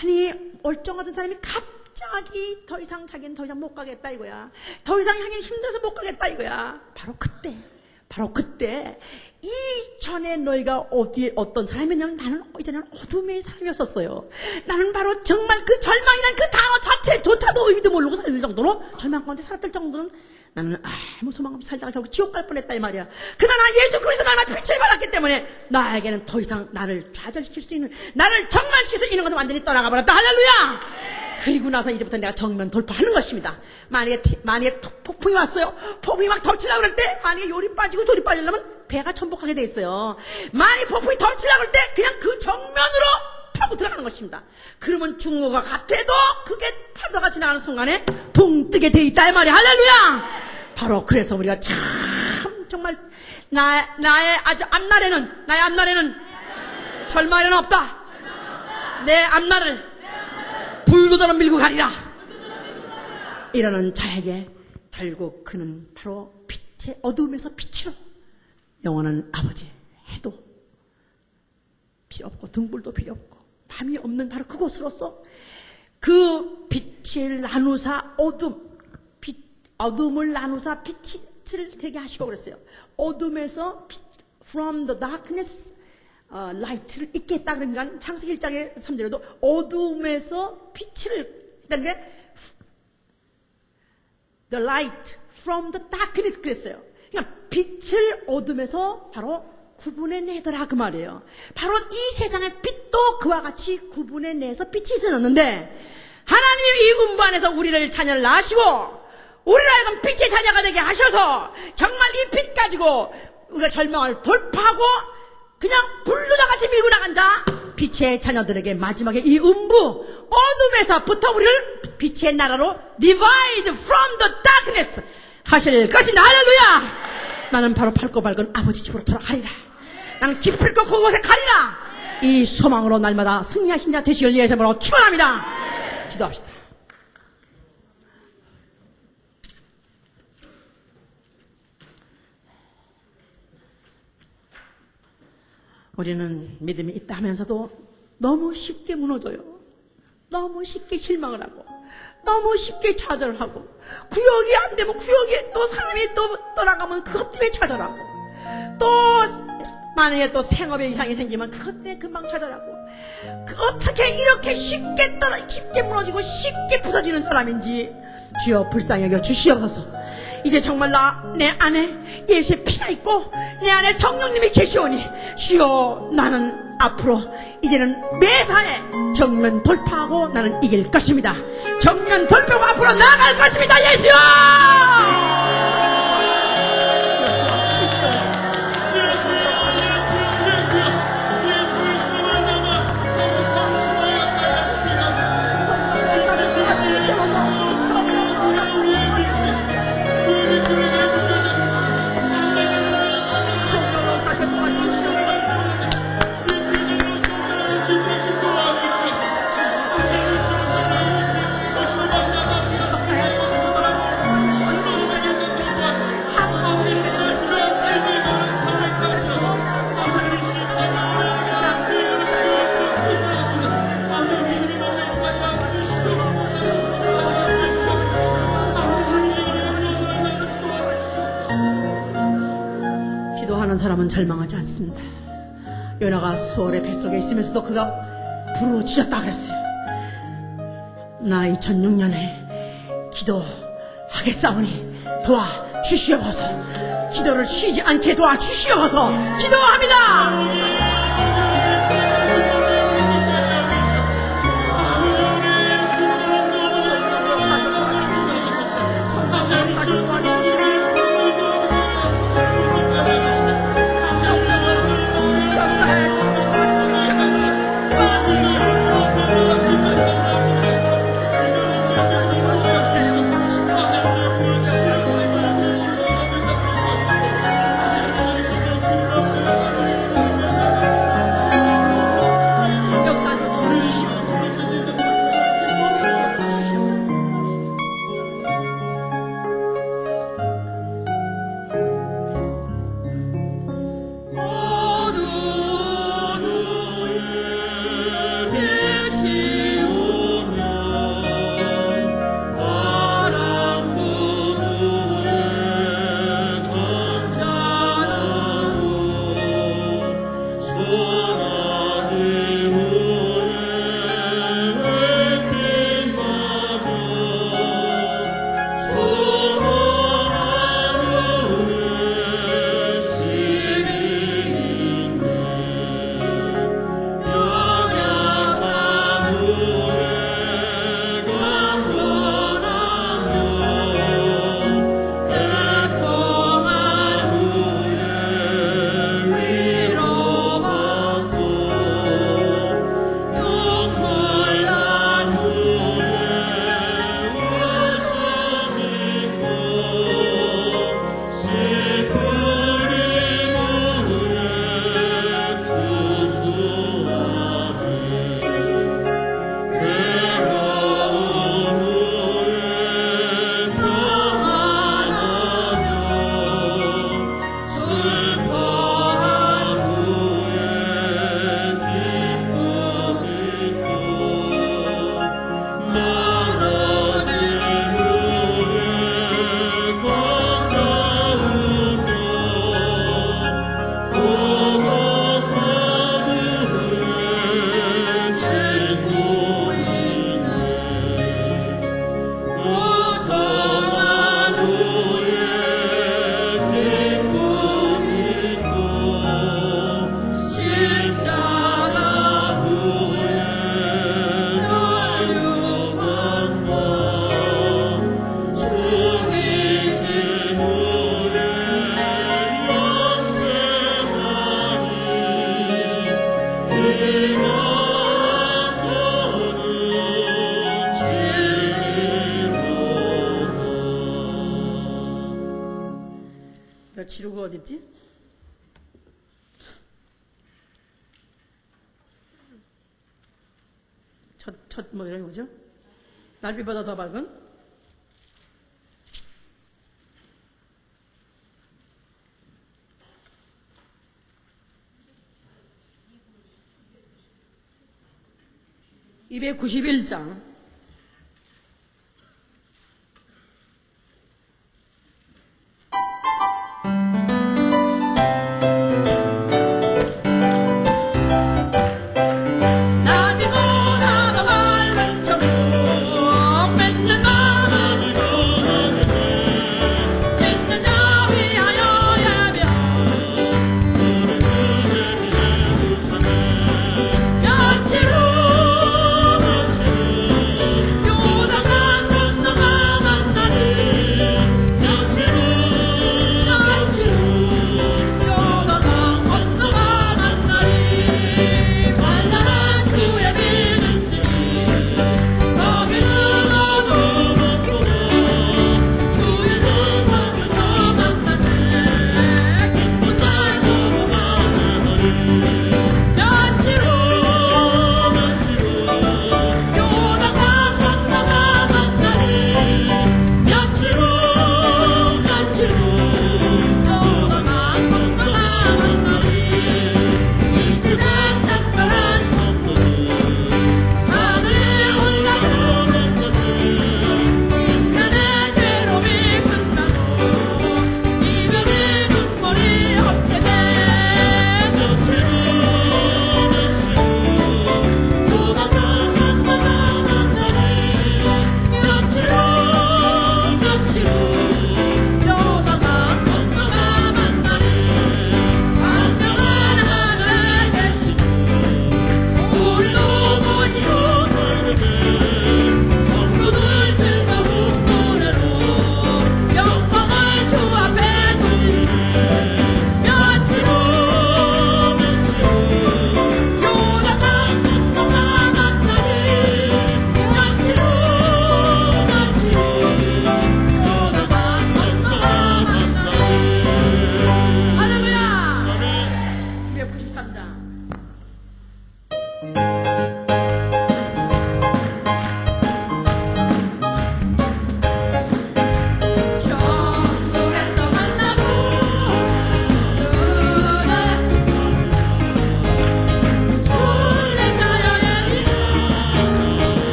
A: 아니 멀쩡하던 사람이 갑자기 더 이상 자기는 더 이상 못 가겠다 이거야. 더 이상 하기는 힘들어서 못 가겠다 이거야. 바로 그때 이전에 너희가 어떤 사람이냐면 나는 이전에는 어둠의 사람이었었어요. 나는 바로 정말 그 절망이란 그 단어 자체조차도 의미도 모르고 살 정도로 절망 가운데 살았을 정도는 나는 아무 소망 없이 살다가 결국 지옥 갈 뻔했다 이 말이야. 그러나 예수 그리스도만 빛을 받았기 때문에 나에게는 더 이상 나를 좌절시킬 수 있는, 나를 정말시킬 수 있는 것은 완전히 떠나가 버렸다. 할렐루야. 그리고 나서 이제부터 내가 정면 돌파하는 것입니다. 만약에 폭풍이 왔어요. 폭풍이 막 덮치려고 그럴 때 만약에 요리 빠지고 조리 빠지려면 배가 전복하게 돼 있어요. 만약에 폭풍이 덮치려고 그럴 때 그냥 그 정면으로 파고 들어가는 것입니다. 그러면 죽는 것 같아도 그게 파도가 지나가는 순간에 붕 뜨게 돼 있다 이 말이야. 할렐루야. 바로 그래서 우리가 참 정말 나의 앞날에는 절망은 없다. 내 앞날을 불도저로 밀고 가리라. 이러는 자에게 결국 그는 바로 빛의 어두움에서 빛으로 영원한 아버지 해도 필요 없고 등불도 필요 없고 밤이 없는 바로 그곳으로서 그 빛을 나누사 어둠을 나누사 빛을 되게 하시고 그랬어요. 어둠에서 from the darkness light를 있게 했다 그러니까 창세기 1장의 3절에도 어둠에서 빛을 그러니까 the light from the darkness 그랬어요. 그러니까 빛을 어둠에서 바로 구분해내더라 그 말이에요. 바로 이 세상의 빛도 그와 같이 구분해내서 빛이 있었는데 하나님이 이 문부 안에서 우리를 자녀를 낳으시고 우리를 하여금 빛의 자녀가 되게 하셔서 정말 이 빛 가지고 우리가 절망을 돌파하고 그냥 불도저같이 밀고 나간 자 빛의 자녀들에게 마지막에 이 음부 어둠에서부터 우리를 빛의 나라로 divide from the darkness 하실 것이다. 할렐루야. 나는 바로 밝고 밝은 아버지 집으로 돌아가리라. 나는 기필코 그곳에 가리라. 이 소망으로 날마다 승리하신 자 되시길 예수님으로 축원합니다. 기도합시다. 우리는 믿음이 있다 하면서도 너무 쉽게 무너져요. 너무 쉽게 실망을 하고 너무 쉽게 좌절하고 구역이 안 되면 구역에 또 사람이 또 떠나가면 그것 때문에 좌절하고 또 만약에 또 생업에 이상이 생기면 그것 때문에 금방 좌절하고 어떻게 이렇게 쉽게 무너지고 쉽게 부서지는 사람인지 주여 불쌍히 여겨 주시옵소서. 이제 정말 내 안에 예수의 피가 있고 내 안에 성령님이 계시오니 주여 나는 앞으로 이제는 매사에 정면 돌파하고 나는 이길 것입니다. 정면 돌파하고 앞으로 나아갈 것입니다. 예수여. 사람은 절망하지 않습니다. 요나가 수월의 뱃속에 있으면서도 그가 부르짖었다 그랬어요. 나 2006년에 기도하겠사오니 도와주시옵소서. 기도를 쉬지 않게 도와주시옵소서. 기도합니다. 지루가 어딨지? 뭐 이런 거죠? 날빛보다 더 밝은? (291장)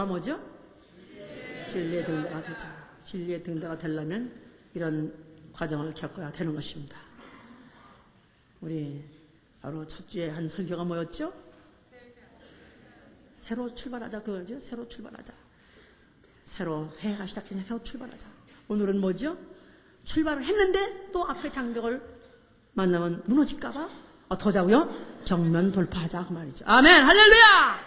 A: 등대가 뭐죠? 진리의 등대가 되죠. 진리의 등대가 되려면 이런 과정을 겪어야 되는 것입니다. 우리 바로 첫 주에 한 설교가 뭐였죠? 새로 출발하자 그거죠. 새로 출발하자. 새로 새해가 시작했냐 새로 출발하자. 오늘은 뭐죠? 출발을 했는데 또 앞에 장벽을 만나면 무너질까봐 어떡하자고요? 정면 돌파하자 그 말이죠. 아멘 할렐루야.